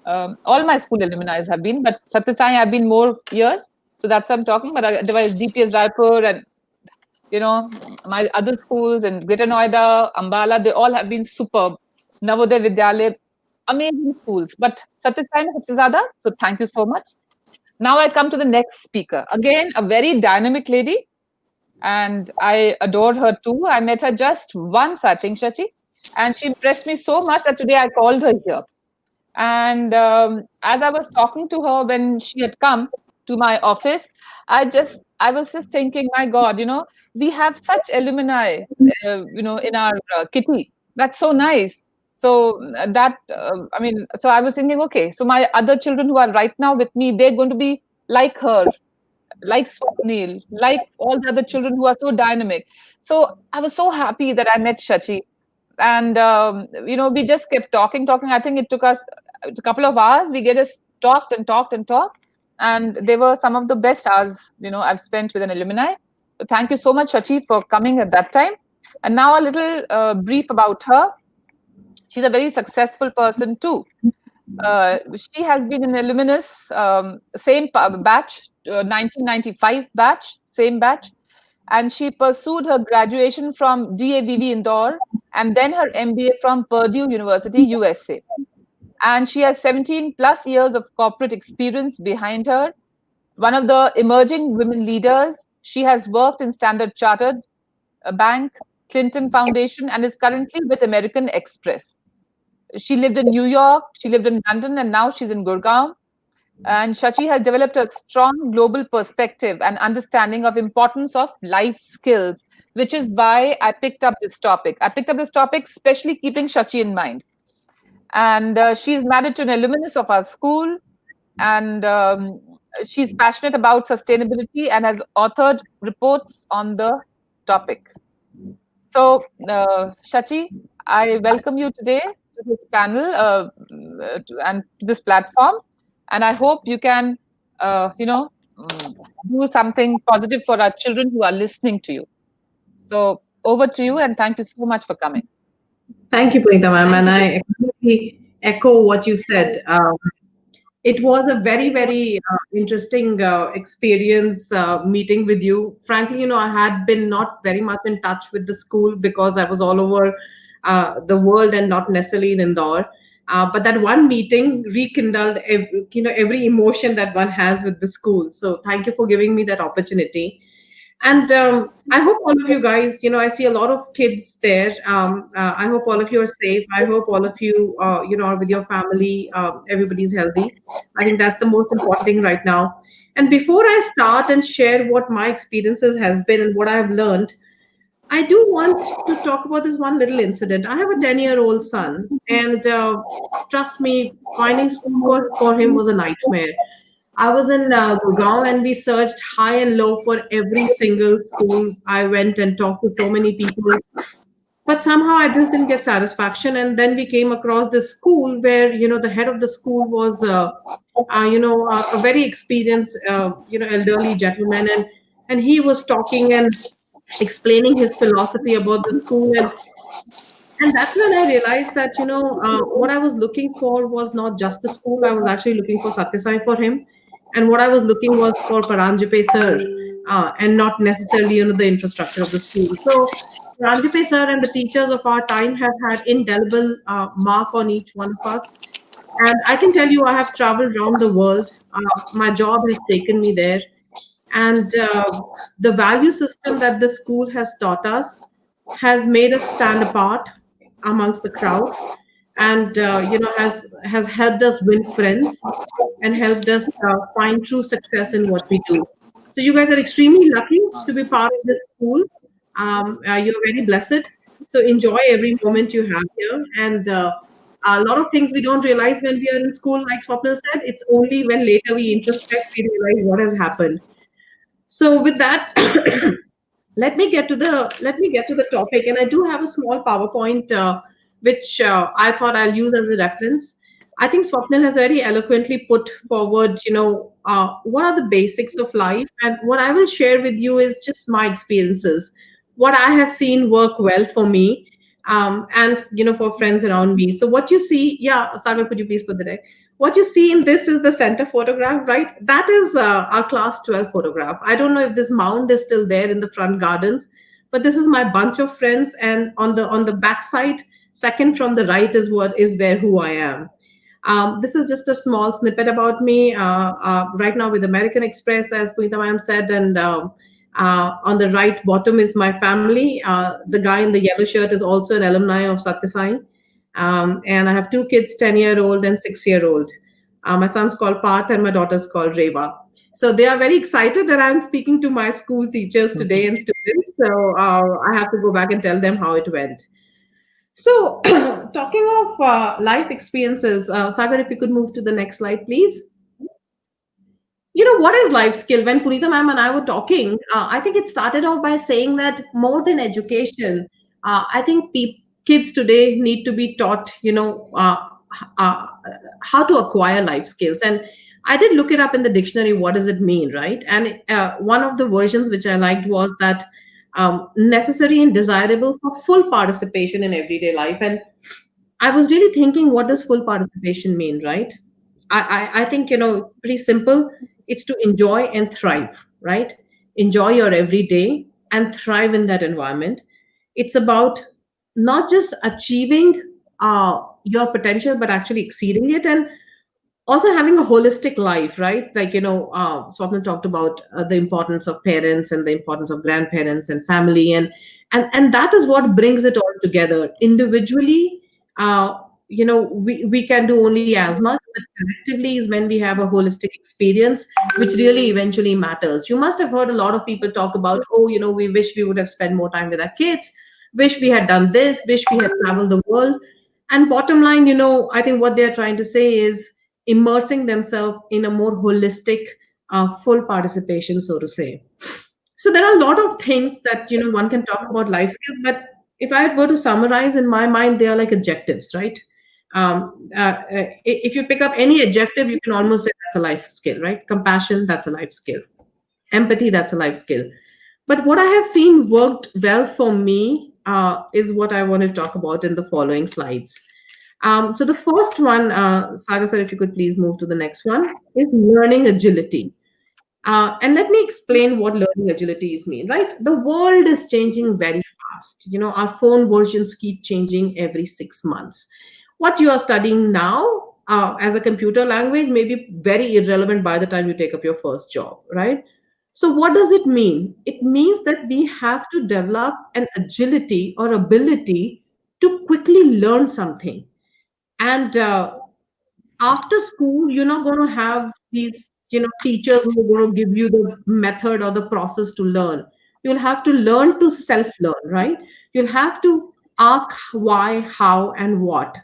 All my school alumni have been, but Satya Sai have been more years. So that's what I'm talking about. Otherwise, DPS Raipur and my other schools in Greater Noida, Ambala, they all have been superb. Navodaya Vidyalaya, amazing schools. But Satyasai mein sabse zyada, so thank you so much. Now I come to the next speaker. Again, a very dynamic lady, and I adore her too. I met her just once, I think, Shachi, and she impressed me so much that today I called her here. And as I was talking to her when she had come to my office, I was just thinking, my God, we have such alumni, in our kitty. That's so nice. So so I was thinking, okay, so my other children who are right now with me, they're going to be like her, like Swapnil, like all the other children who are so dynamic. So I was so happy that I met Shachi. And, we just kept talking. I think it took us a couple of hours. We just talked and talked and talked. And they were some of the best hours, I've spent with an alumni. So thank you so much, Shachi, for coming at that time. And now a little brief about her. She's a very successful person too. She has been an alumnus, same batch, 1995 batch, same batch. And she pursued her graduation from DAVV Indore and then her MBA from Purdue University, USA. And she has 17 plus years of corporate experience behind her. One of the emerging women leaders. She has worked in Standard Chartered Bank, Clinton Foundation, and is currently with American Express. She lived in New York, she lived in London, and now she's in Gurgaon. And Shachi has developed a strong global perspective and understanding of importance of life skills, which is why I picked up this topic. I picked up this topic, especially keeping Shachi in mind. And she's married to an alumnus of our school, and she's passionate about sustainability and has authored reports on the topic. So, Shachi, I welcome you today to this panel and to this platform. And I hope you can, do something positive for our children who are listening to you. So over to you, and thank you so much for coming. Thank you, Punita ma'am, and I completely echo what you said. It was a very, very interesting experience meeting with you. Frankly, I had been not very much in touch with the school because I was all over the world and not necessarily in Indore. But that one meeting rekindled, every emotion that one has with the school. So thank you for giving me that opportunity. And I hope all of you guys, I see a lot of kids there. I hope all of you are safe. I hope all of you, are with your family. Everybody's healthy. I think that's the most important thing right now. And before I start and share what my experiences has been and what I've learned, I do want to talk about this one little incident. I have a 10-year-old son, and trust me, finding school for him was a nightmare. I was in Gurgaon, and we searched high and low for every single school. I went and talked to so many people, but somehow I just didn't get satisfaction. And then we came across this school where the head of the school was a very experienced elderly gentleman, and he was talking and explaining his philosophy about the school, and that's when I realized that what I was looking for was not just the school. I was actually looking for Satyasai for him, and what I was looking was for Paranjape sir, and not necessarily the infrastructure of the school. So Paranjape sir and the teachers of our time have had indelible mark on each one of us. And I can tell you, I have traveled around the world. My job has taken me there, and the value system that the school has taught us has made us stand apart amongst the crowd, and has helped us win friends and helped us find true success in what we do. So you guys are extremely lucky to be part of this school. You're very blessed. So enjoy every moment you have here. And a lot of things we don't realize when we are in school, like Swapnil said. It's only when later we introspect we realize what has happened. So with that, let me get to the topic, and I do have a small PowerPoint which I thought I'll use as a reference. I think Swapnil has very eloquently put forward, what are the basics of life, and what I will share with you is just my experiences, what I have seen work well for me, and for friends around me. So what you see, yeah, Sagar, could you please put the deck? What you see in this is the center photograph, right? That is our class 12 photograph. I don't know if this mound is still there in the front gardens, but this is my bunch of friends. And on the back side, second from the right is what is where who I am. This is just a small snippet about me. Right now with American Express, as Punita ma'am said, and on the right bottom is my family. The guy in the yellow shirt is also an alumni of Satya Sai. And I have two kids, 10-year-old and 6-year-old. My son's called Parth and my daughter's called Reva. So they are very excited that I'm speaking to my school teachers today and students. So I have to go back and tell them how it went. So, talking of life experiences, Sagar, if you could move to the next slide, please. You know, what is life skill? When Punita ma'am and I were talking, I think it started off by saying that more than education, I think kids today need to be taught, uh, how to acquire life skills. And I did look it up in the dictionary. What does it mean, right? And one of the versions which I liked was that necessary and desirable for full participation in everyday life. And I was really thinking, what does full participation mean, right? I think, pretty simple. It's to enjoy and thrive, right? Enjoy your everyday and thrive in that environment. It's about not just achieving your potential, but actually exceeding it. And also having a holistic life, right? Like, Swapna talked about the importance of parents and the importance of grandparents and family, and that is what brings it all together. Individually, we can do only as much, but collectively is when we have a holistic experience, which really eventually matters. You must have heard a lot of people talk about, oh, we wish we would have spent more time with our kids, wish we had done this, wish we had traveled the world. And bottom line, I think what they're trying to say is immersing themselves in a more holistic, full participation, so to say. So there are a lot of things that one can talk about life skills, but if I were to summarize in my mind, they are like adjectives, right? If you pick up any adjective, you can almost say that's a life skill, right? Compassion, that's a life skill. Empathy, that's a life skill. But what I have seen worked well for me is what I want to talk about in the following slides. So the first one, Saga sir, if you could please move to the next one, is learning agility. And let me explain what learning agilities mean, right? The world is changing very fast. Our phone versions keep changing every 6 months. What you are studying now as a computer language may be very irrelevant by the time you take up your first job, right? So what does it mean? It means that we have to develop an agility or ability to quickly learn something. And after school, you're not going to have these teachers who are going to give you the method or the process to learn. You'll have to learn to self learn, right? You'll have to ask why, how, and what.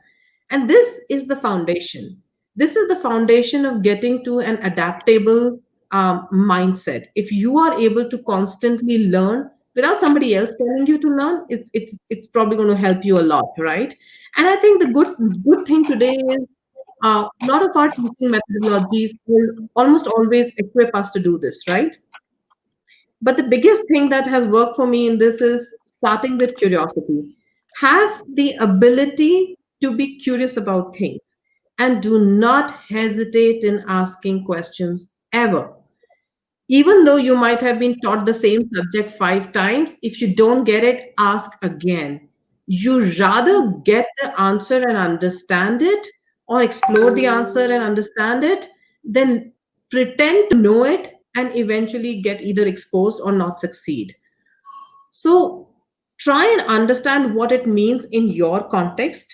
And this is the foundation. This is the foundation of getting to an adaptable mindset. If you are able to constantly learn without somebody else telling you to learn, it's probably going to help you a lot, right? And I think the good thing today is a lot of our teaching methodologies will almost always equip us to do this, right? But the biggest thing that has worked for me in this is starting with curiosity. Have the ability to be curious about things and do not hesitate in asking questions ever. Even though you might have been taught the same subject 5 times, if you don't get it, ask again. You rather get the answer and understand it, or explore the answer and understand it, than pretend to know it and eventually get either exposed or not succeed. So try and understand what it means in your context.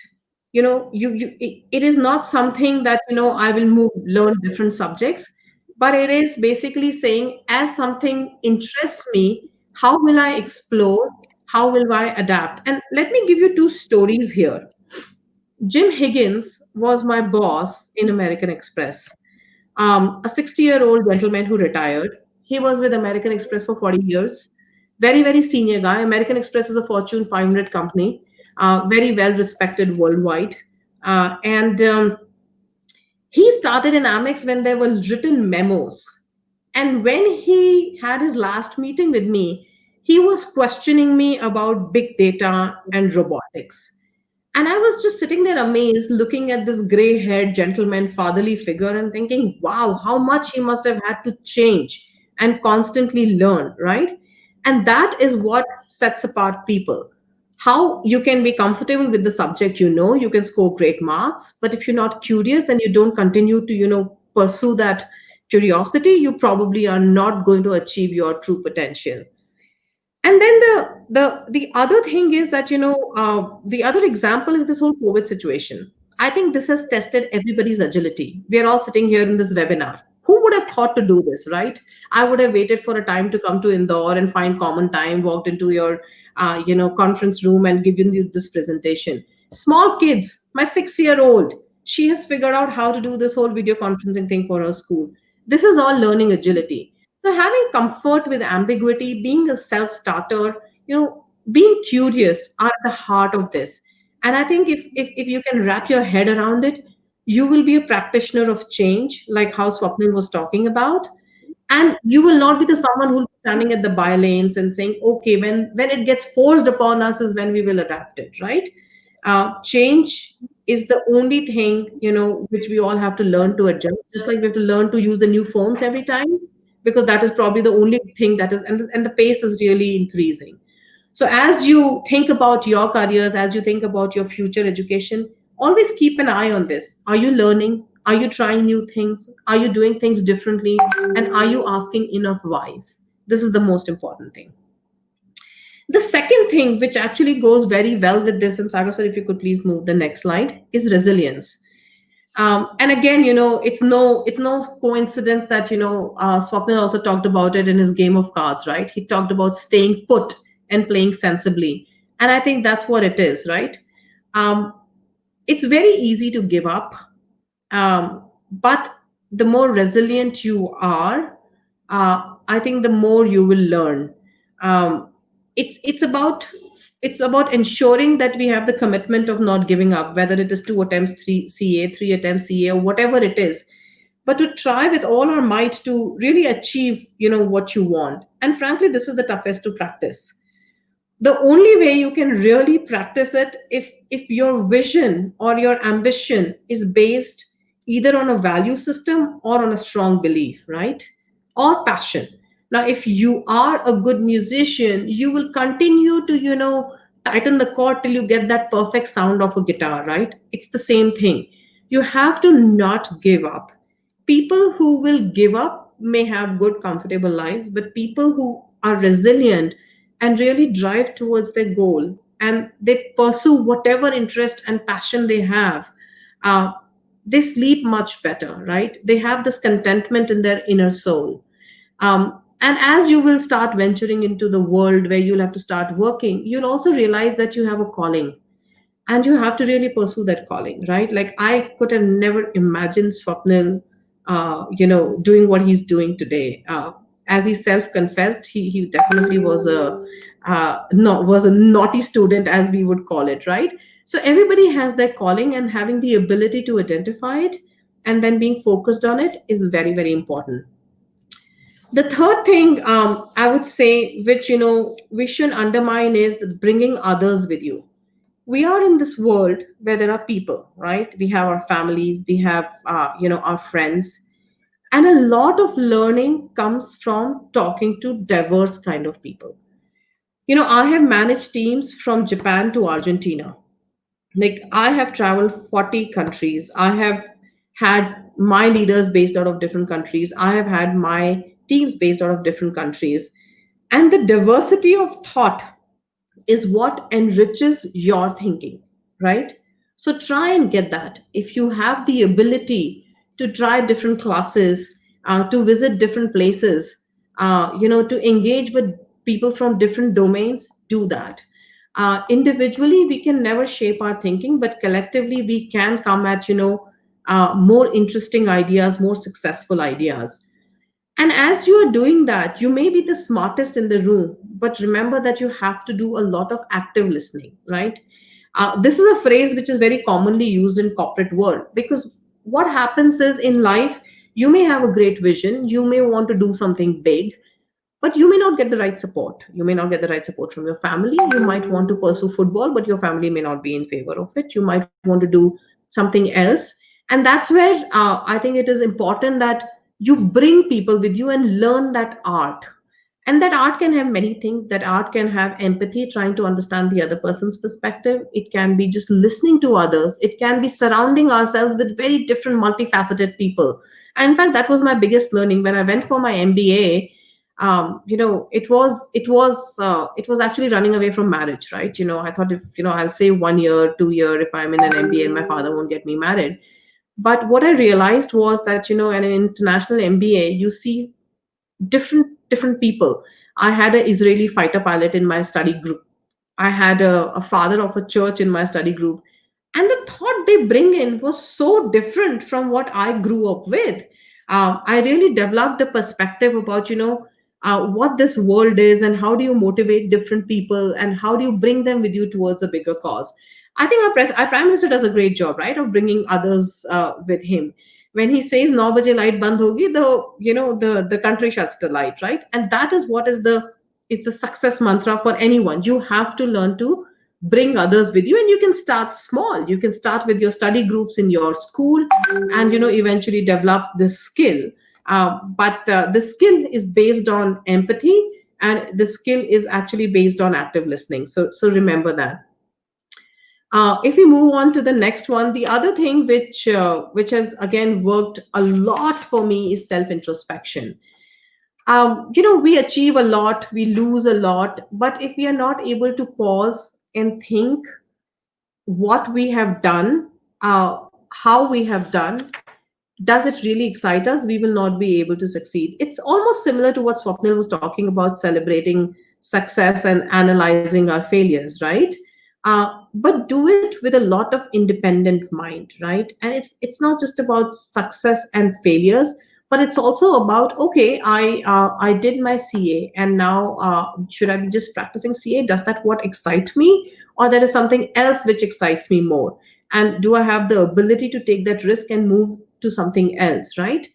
It is not something that I will learn different subjects, but it is basically saying, as something interests me, how will I explore, how will I adapt? And let me give you two stories here. Jim Higgins was my boss in American Express, a 60-year-old gentleman who retired. He was with American Express for 40 years. Very, very senior guy. American Express is a Fortune 500 company, very well respected worldwide. And he started in Amex when there were written memos. And when he had his last meeting with me, he was questioning me about big data and robotics. And I was just sitting there amazed, looking at this gray haired gentleman, fatherly figure, and thinking, wow, how much he must have had to change and constantly learn, right? And that is what sets apart people. How you can be comfortable with the subject, you can score great marks, but if you're not curious and you don't continue to, pursue that curiosity, you probably are not going to achieve your true potential. And then the other thing is that the other example is this whole COVID situation. I think this has tested everybody's agility. We are all sitting here in this webinar. Who would have thought to do this, right? I would have waited for a time to come to Indore and find common time, walked into your conference room and given you this presentation. Small kids, my 6-year old, she has figured out how to do this whole video conferencing thing for her school. This is all learning agility. So having comfort with ambiguity, being a self-starter, being curious are at the heart of this. And I think if you can wrap your head around it, you will be a practitioner of change, like how Swapnil was talking about. And you will not be the someone who will be standing at the by lanes and saying, okay, when it gets forced upon us is when we will adapt it, right? Change is the only thing, which we all have to learn to adjust, just like we have to learn to use the new phones every time, because that is probably the only thing that is, and the pace is really increasing. So as you think about your careers, as you think about your future education, always keep an eye on this. Are you learning? Are you trying new things? Are you doing things differently? And are you asking enough whys? This is the most important thing. The second thing, which actually goes very well with this, and Sagar sir, if you could please move the next slide, is resilience. And again, it's no coincidence that Swapnil also talked about it in his game of cards, right? He talked about staying put and playing sensibly, and I think that's what it is, right? It's very easy to give up, but the more resilient you are, I think the more you will learn. It's about ensuring that we have the commitment of not giving up, whether it is 2 attempts, 3 attempts CA, or whatever it is, but to try with all our might to really achieve what you want. And frankly, this is the toughest to practice. The only way you can really practice it, if your vision or your ambition is based either on a value system or on a strong belief, right? Or passion. Now, if you are a good musician, you will continue to, tighten the chord till you get that perfect sound of a guitar, right? It's the same thing. You have to not give up. People who will give up may have good, comfortable lives, but people who are resilient and really drive towards their goal and they pursue whatever interest and passion they have, they sleep much better, right? They have this contentment in their inner soul. And as you will start venturing into the world where you'll have to start working, you'll also realize that you have a calling and you have to really pursue that calling, right? Like I could have never imagined Swapnil, doing what he's doing today. As he self-confessed, he definitely was a naughty student, as we would call it, right? So everybody has their calling, and having the ability to identify it and then being focused on it is very, very important. The third thing I would say, which we shouldn't undermine, is bringing others with you. We are in this world where there are people, right? We have our families, we have our friends, and a lot of learning comes from talking to diverse kind of people. I have managed teams from Japan to Argentina. Like I have traveled 40 countries. I have had my leaders based out of different countries. I have had my teams based out of different countries. And the diversity of thought is what enriches your thinking, right? So try and get that. If you have the ability to try different classes, to visit different places, to engage with people from different domains, do that. Individually, we can never shape our thinking, but collectively, we can come at more interesting ideas, more successful ideas. And as you are doing that, you may be the smartest in the room, but remember that you have to do a lot of active listening, right? This is a phrase which is very commonly used in corporate world, because what happens is in life, you may have a great vision, you may want to do something big, but you may not get the right support. You may not get the right support from your family. You might want to pursue football, but your family may not be in favor of it. You might want to do something else. And that's where I think it is important that you bring people with you and learn that art. And that art can have many things. That art can have empathy, trying to understand the other person's perspective. It can be just listening to others. It can be surrounding ourselves with very different, multifaceted people. And in fact, that was my biggest learning when I went for my MBA. It was actually running away from marriage, right? I thought, if I'll say 1 year, 2 year, if I'm in an MBA and my father won't get me married. But what I realized was that, in an international MBA, you see different people. I had an Israeli fighter pilot in my study group. I had a father of a church in my study group. And the thought they bring in was so different from what I grew up with. I really developed a perspective about, what this world is, and how do you motivate different people, and how do you bring them with you towards a bigger cause. I think our prime minister does a great job, right, of bringing others with him. When he says 9 baje light band hogi, the country shuts the light, right? And that is what is the success mantra for anyone. You have to learn to bring others with you, and you can start small. You can start with your study groups in your school, and eventually develop this skill. But the skill is based on empathy, and the skill is actually based on active listening. So remember that. If we move on to the next one, the other thing which has again worked a lot for me is self introspection. We achieve a lot, we lose a lot, but if we are not able to pause and think what we have done, how we have done, does it really excite us? We will not be able to succeed. It's almost similar to what Swapnil was talking about, celebrating success and analyzing our failures, right? But do it with a lot of independent mind, right? And it's not just about success and failures, but it's also about, okay, I did my CA, and now should I be just practicing CA? Does that what excite me, or there is something else which excites me more? And do I have the ability to take that risk and move to something else, right?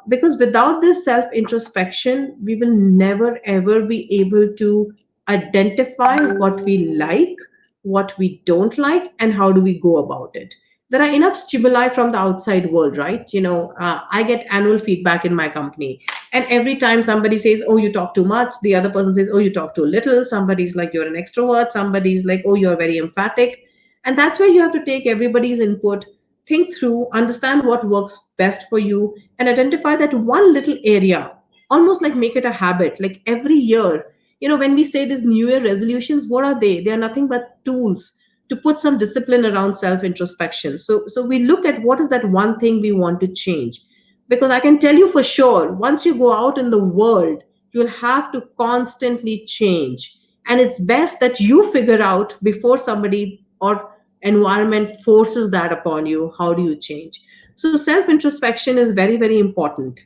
Because without this self introspection, we will never ever be able to identify what we like, what we don't like, and how do we go about it. There are enough stimuli from the outside world, right? I get annual feedback in my company, and every time somebody says, oh, you talk too much, the other person says, oh, you talk too little. Somebody's like, you're an extrovert. Somebody's like, oh, you're very emphatic. And that's where you have to take everybody's input, think through, understand what works best for you, and identify that one little area, almost like make it a habit. Like every year, when we say these New Year resolutions, what are they? They are nothing but tools to put some discipline around self introspection. So we look at what is that one thing we want to change. Because I can tell you for sure, once you go out in the world, you'll have to constantly change. And it's best that you figure out before somebody or environment forces that upon you. How do you change? So self introspection is very, very important.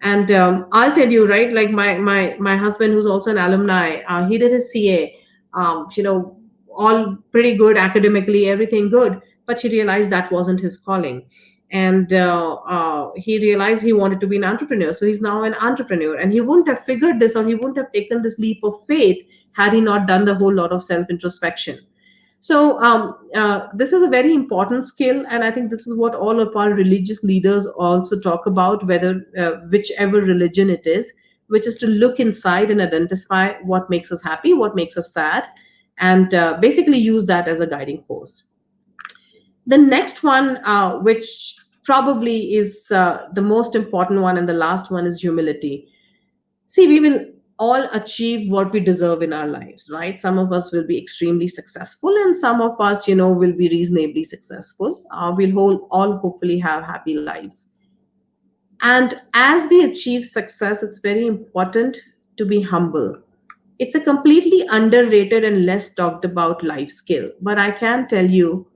And I'll tell you, right, like my husband, who's also an alumni, he did his CA, all pretty good academically, everything good, but he realized that wasn't his calling. And he realized he wanted to be an entrepreneur. So he's now an entrepreneur, and he wouldn't have figured this, or he wouldn't have taken this leap of faith had he not done the whole lot of self introspection. So this is a very important skill, and I think this is what all of our religious leaders also talk about, whether whichever religion it is, which is to look inside and identify what makes us happy, what makes us sad, and basically use that as a guiding force. The next one, which probably is the most important one, and the last one, is humility. See, we will all achieve what we deserve in our lives, right? Some of us will be extremely successful, and some of us, will be reasonably successful. We'll all hopefully have happy lives. And as we achieve success, it's very important to be humble. It's a completely underrated and less talked about life skill. But I can tell you,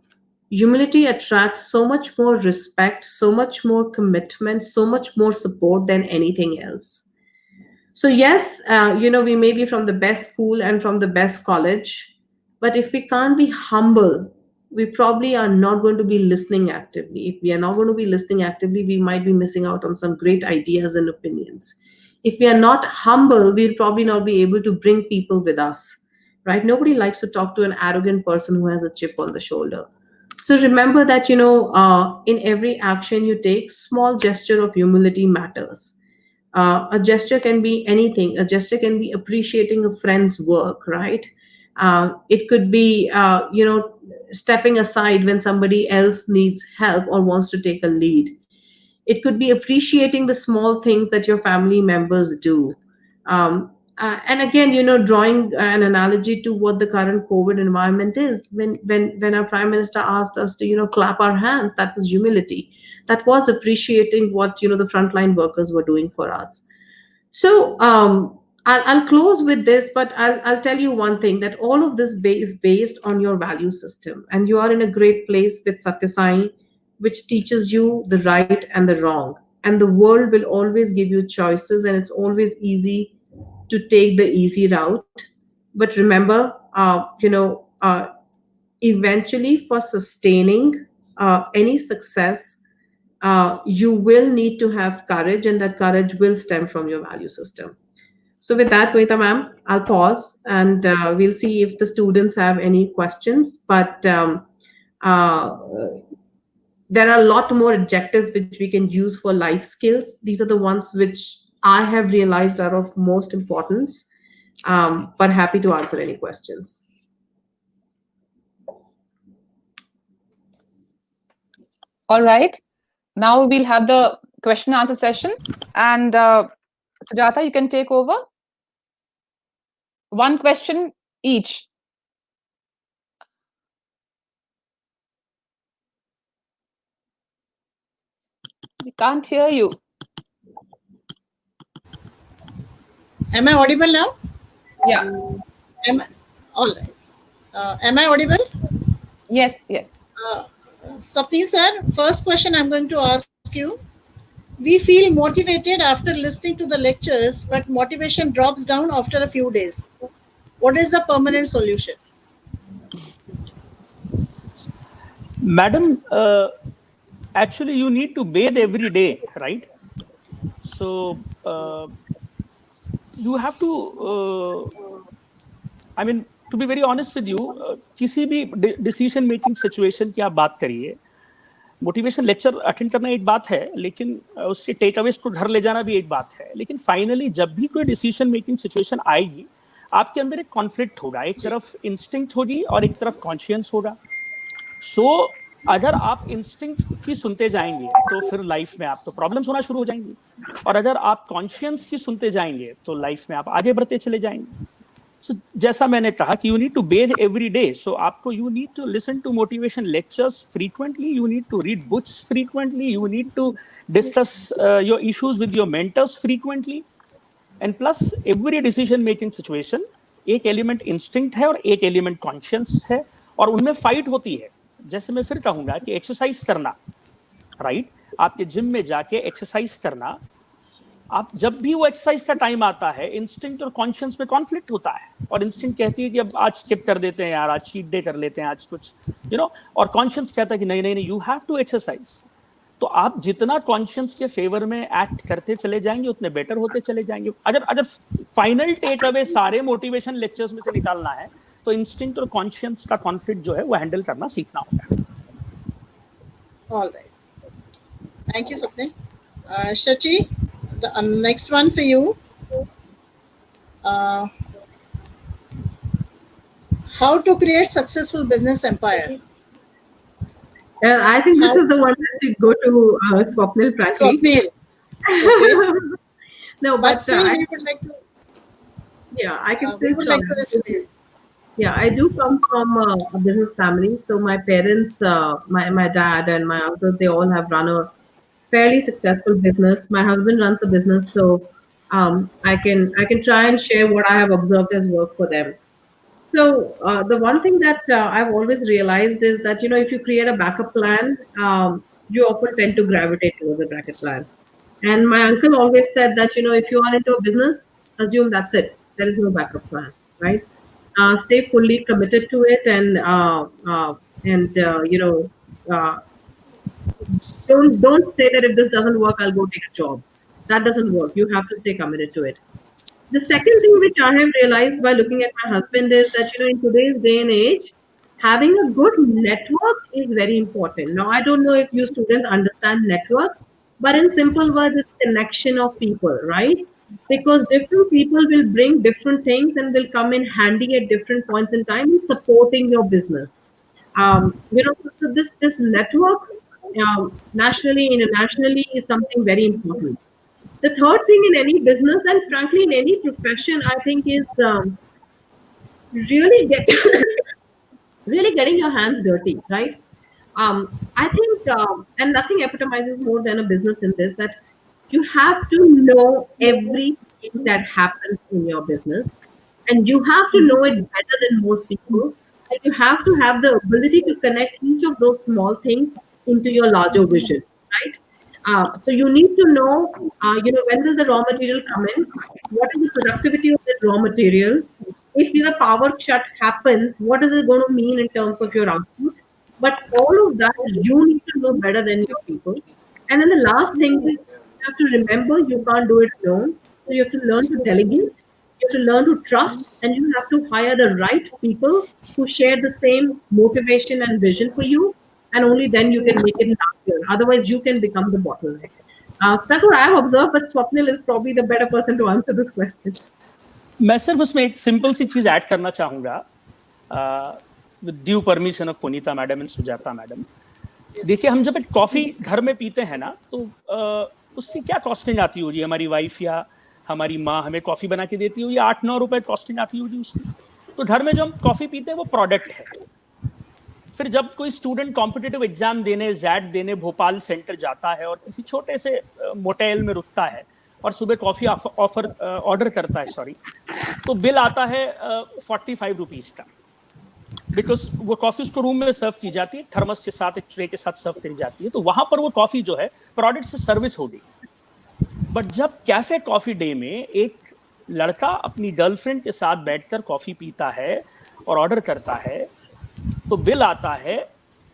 humility attracts so much more respect, so much more commitment, so much more support than anything else. So yes, we may be from the best school and from the best college, but if we can't be humble, we probably are not going to be listening actively. If we are not going to be listening actively, we might be missing out on some great ideas and opinions. If we are not humble, we'll probably not be able to bring people with us, right? Nobody likes to talk to an arrogant person who has a chip on the shoulder. So remember that, in every action you take, small gesture of humility matters. A gesture can be anything. A gesture can be appreciating a friend's work, right? It could be, stepping aside when somebody else needs help or wants to take a lead. It could be appreciating the small things that your family members do. And again, drawing an analogy to what the current COVID environment is, when our prime minister asked us to, clap our hands, that was humility. That was appreciating what, the frontline workers were doing for us. So I'll close with this, but I'll tell you one thing, that all of this is based on your value system. And you are in a great place with Satya Sai, which teaches you the right and the wrong. And the world will always give you choices, and it's always easy to take the easy route. But remember, eventually, for sustaining any success, you will need to have courage, and that courage will stem from your value system. So with that, Vanitha ma'am, I'll pause, and we'll see if the students have any questions. But uh, there are a lot more adjectives which we can use for life skills. These are the ones which I have realized are of most importance. But happy to answer any questions. All right. Now we'll have the question and answer session. And Sujata, you can take over. One question each. We can't hear you. Am I audible now? Yeah. All right. Am I audible? Yes, yes. Swapnil sir, first question I'm going to ask you. We feel motivated after listening to the lectures, but motivation drops down after a few days. What is the permanent solution? Madam, actually, you need to bathe every day, right? So you have to, to be very honest with you, किसी भी decision making situation की आप बात करिए, motivation lecture attend करना एक बात है, लेकिन उसके टेक अवेज को घर ले जाना भी एक बात है. लेकिन फाइनली जब भी कोई डिसीजन मेकिंग सिचुएशन आएगी, आपके अंदर एक कॉन्फ्लिक्ट होगा. एक तरफ इंस्टिंक्ट होगी और एक तरफ कॉन्शियंस होगा. सो अगर आप इंस्टिंक्ट की सुनते जाएंगे तो फिर लाइफ में आपको प्रॉब्लम्स होना शुरू हो जाएंगी, और अगर आप कॉन्शियंस की सुनते जाएंगे तो लाइफ में आप आगे बढ़ते चले जाएंगे. सो जैसा मैंने कहा कि you need to bathe every day. So आपको you need to listen to motivation lectures frequently, you need to read books frequently, you need to discuss your issues with your mentors frequently. And plus every decision making situation, एक element instinct है और एक element conscience है, और उनमें fight होती है. जैसे मैं फिर कहूंगा कि एक्सरसाइज करना, राइट, आपके जिम में जाके एक्सरसाइज करना, आप जब भी वो एक्सरसाइज का टाइम आता है, इंस्टिंक्ट और कॉन्शियंस में कॉन्फ्लिक्ट होता है, और इंस्टिंक्ट कहती है कि अब आज स्किप कर देते हैं यार, आज चीट डे कर लेते हैं, आज कुछ और कॉन्शियंस कहता है कि नहीं नहीं नहीं, यू हैव टू एक्सरसाइज. तो आप जितना कॉन्शियंस के फेवर में एक्ट करते चले जाएंगे उतने बेटर होते चले जाएंगे. अगर फाइनल टेक अवे सारे मोटिवेशन लेक्चर्स में से निकालना है तो इंस्टिंक्ट और कॉन्शियंस का कॉन्फ्लिक्ट जो है वो हैंडल करना सीखना होगा. All right. Thank you, Swapnil. Shachi, the next one for you. How to create successful business empire? I think this is the one that should go to Swapnil, frankly. Swapnil. Okay. No, but still we would like to. Yeah, I can We still would like to listen to you. Yeah, I do come from a business family. So my parents, my dad and my uncle, they all have run a fairly successful business. My husband runs a business, so I can try and share what I have observed as work for them. So the one thing that I've always realized is that if you create a backup plan, you often tend to gravitate towards a backup plan. And my uncle always said that if you are into a business, assume that's it. There is no backup plan, right? Stay fully committed to it, and don't say that if this doesn't work, I'll go take a job. That doesn't work. You have to stay committed to it. The second thing which I have realized by looking at my husband is that, in today's day and age, having a good network is very important. Now, I don't know if you students understand network, but in simple words, it's connection of people, right? Because different people will bring different things and will come in handy at different points in time in supporting your business. So this network, nationally, internationally, is something very important. The third thing in any business and frankly in any profession, I think, is really get really getting your hands dirty, right? I think, and nothing epitomizes more than a business in this, that you have to know everything that happens in your business, and you have to know it better than most people. And you have to have the ability to connect each of those small things into your larger vision, right? So you need to know, when will the raw material come in? What is the productivity of the raw material? If the power shut happens, what is it going to mean in terms of your output? But all of that you need to know better than your people. And then the last thing is you have to remember you can't do it alone. So you have to learn to delegate, you have to learn to trust, and you have to hire the right people who share the same motivation and vision for you. And only then you can make it last. Otherwise, you can become the bottleneck. So that's what I've observed, but Swapnil is probably the better person to answer this question. मैं सिर्फ उसमें एक simple सी चीज add करना चाहूंगा, with due permission of Punita madam and Sujata madam. देखिए, हम जब एक कॉफी घर में पीते हैं ना, तो उसकी क्या कॉस्टिंग आती होगी? हमारी वाइफ या हमारी माँ हमें कॉफी बना के देती होगी, 8-9 रुपए कॉस्टिंग आती होगी उसकी. तो घर में जो हम कॉफी पीते हैं वो प्रोडक्ट है. फिर जब कोई स्टूडेंट कॉम्पिटिटिव एग्जाम देने, जैड देने भोपाल सेंटर जाता है और किसी छोटे से मोटेल में रुकता है और सुबह कॉफी ऑर्डर करता है, तो बिल आता है 45 रुपीज का, बिकॉज वो कॉफी उसको रूम में सर्व की जाती है, थर्मस के साथ, एक ट्रे के साथ सर्व करी जाती है. तो वहां पर वो कॉफी जो है प्रोडक्ट से सर्विस हो गई. बट जब कैफे कॉफी डे में एक लड़का अपनी गर्लफ्रेंड के साथ बैठकर कॉफी पीता है और ऑर्डर करता है, तो बिल आता है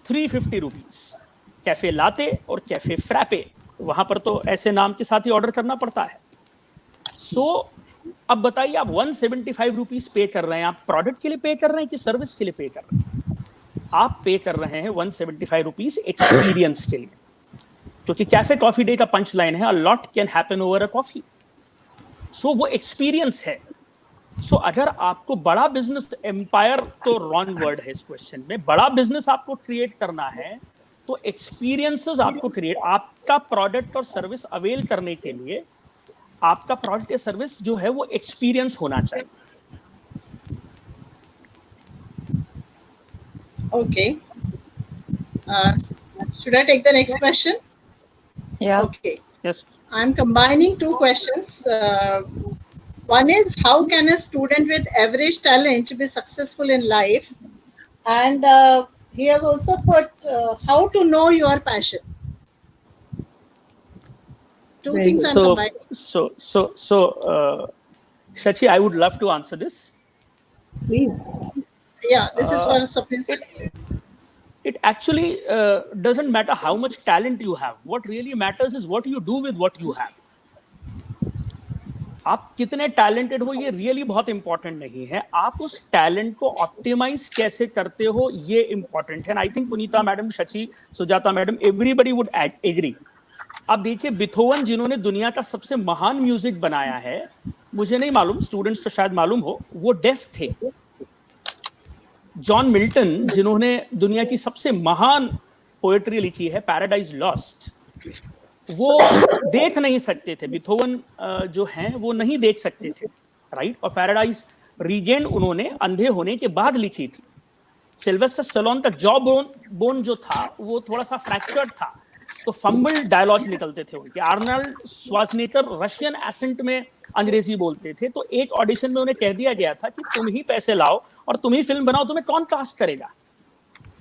350 रुपीज. कैफे लाते और कैफे फ्रैपे, वहां पर तो ऐसे नाम के साथ ही ऑर्डर करना पड़ता है. सो अब बताइए, आप 175 रुपीज पे कर रहे हैं, आप प्रोडक्ट के लिए पे कर रहे हैं कि सर्विस के लिए पे कर रहे हैं? आप पे कर रहे हैं 175 रुपीज एक्सपीरियंस के लिए, क्योंकि कैफे कॉफी डे का पंच लाइन है, a lot can happen over a coffee. So वो एक्सपीरियंस है. सो अगर आपको बड़ा बिजनेस, एम्पायर तो रॉन्ग वर्ड है इस क्वेश्चन में, बड़ा बिजनेस आपको क्रिएट करना है, तो एक्सपीरियंसेस आपको क्रिएट, आपका प्रोडक्ट और सर्विस अवेल करने के लिए आपका प्रोडक्ट या सर्विस जो है वो एक्सपीरियंस होना चाहिए. Okay. Should I take the next question? Yeah. Okay. Yes. I'm combining two questions. One is, how can a student with average talent be successful in life? And he has also put how to know your passion. Two Very things good. I'm combining. So, Shachi, I would love to answer this. Please. Yeah, this is for Swapnil. It actually doesn't matter how much talent you have. What really matters is what you do with what you have. आप कितने talented हो ये really बहुत important नहीं है, आप उस talent को ऑप्टिमाइज कैसे करते हो ये इंपॉर्टेंट है. I think Punita madam, Shachi, Sujata madam, everybody would agree. आप देखिए, बिथोवन जिन्होंने दुनिया का सबसे महान म्यूजिक बनाया है, मुझे नहीं मालूम, स्टूडेंट्स तो शायद मालूम हो, वो डेफ थे. जॉन मिल्टन जिन्होंने दुनिया की सबसे महान पोएट्री लिखी है, पैराडाइज लॉस्ट, वो देख नहीं सकते थे. बिथोवन जो हैं वो नहीं देख सकते थे, राइट? और पैराडाइज रीगेन उन्होंने अंधे होने के बाद लिखी थी. सिल्वेस्टर स्टैलोन का जॉ बोन जो था वो थोड़ा सा फ्रैक्चर्ड था, तो फंबल डायलॉग्स निकलते थे उनके. आर्नल्ड श्वार्ज़नेगर रशियन एसेंट में अंग्रेजी बोलते थे, तो एक ऑडिशन में उन्हें कह दिया गया था कि तुम ही पैसे लाओ और तुम ही फिल्म बनाओ, तुम्हें कौन कास्ट करेगा?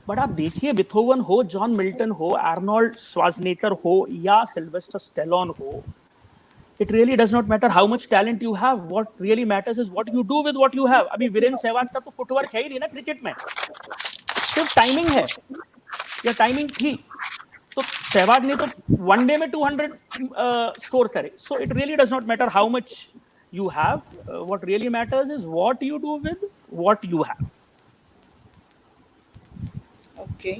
बट आप देखिए, बिथोवन हो, जॉन मिल्टन हो, आर्नल्ड श्वार्ज़नेगर हो या सिल्वेस्टर स्टैलोन हो, it really does not matter how much talent you have. What really matters is what you do with what you have. अभी वीरेंद्र सहवाग का तो फुटवर्क है ही नहीं ना क्रिकेट में, सिर्फ टाइमिंग है या टाइमिंग थी. तो सहवाग ने तो वन डे में 200 स्कोर करे. So it really does not matter how much you have. What really matters is what you do with what you have. Okay.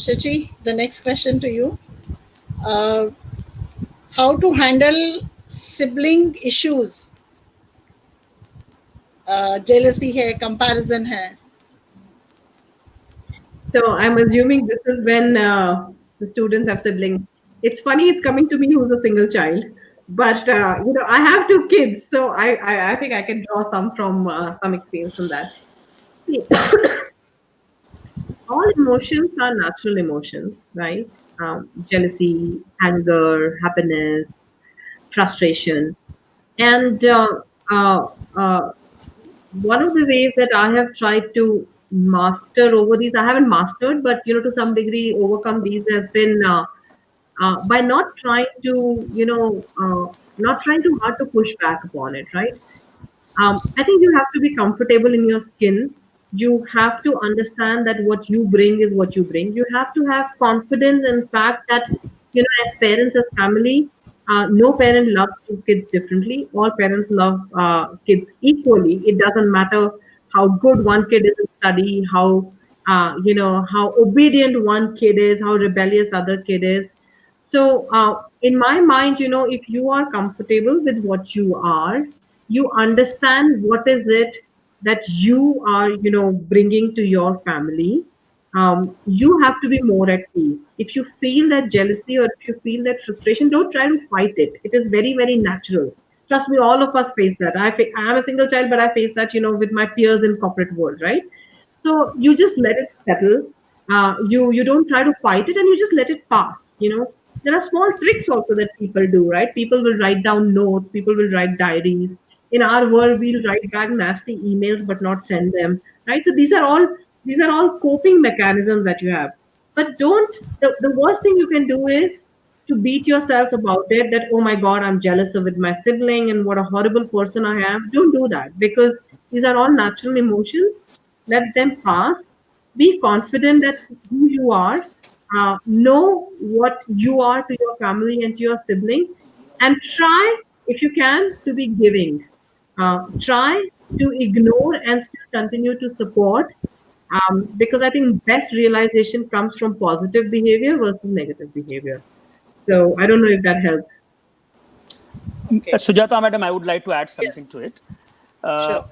Shachi, the next question to you. How to handle sibling issues? Jealousy hai, comparison hai. So I'm assuming this is when the students have siblings. It's funny, it's coming to me who's a single child, but I have two kids, so I think I can draw some experience from that. See, all emotions are natural emotions, right? Jealousy, anger, happiness, frustration, and one of the ways that I have tried to master over these, I haven't mastered, but to some degree overcome these has been by not trying to, not trying too hard to push back upon it, right? I think you have to be comfortable in your skin. You have to understand that what you bring is what you bring. You have to have confidence in fact that, as parents, as family, no parent loves two kids differently. All parents love kids equally. It doesn't matter how good one kid is in study, how obedient one kid is, how rebellious other kid is. So, in my mind, if you are comfortable with what you are, you understand what is it that you are, bringing to your family. You have to be more at peace. If you feel that jealousy or if you feel that frustration, don't try to fight it. It is very, very natural. Trust me, all of us face that. I am a single child, but I face that, with my peers in corporate world, right? So you just let it settle. You don't try to fight it, and you just let it pass. There are small tricks also that people do, right? People will write down notes. People will write diaries. In our world, we'll write back nasty emails but not send them, right? So these are all coping mechanisms that you have. But don't the worst thing you can do is to beat yourself about it, that oh my god, I'm jealous of with my sibling and what a horrible person I am. Don't do that, because these are all natural emotions. Let them pass. Be confident that who you are. Know what you are to your family and to your sibling, and try, if you can, to be giving. Try to ignore and still continue to support, because I think best realization comes from positive behavior versus negative behavior. So I don't know if that helps. Okay. Sujata madam, I would like to add something Yes. to it. Sure.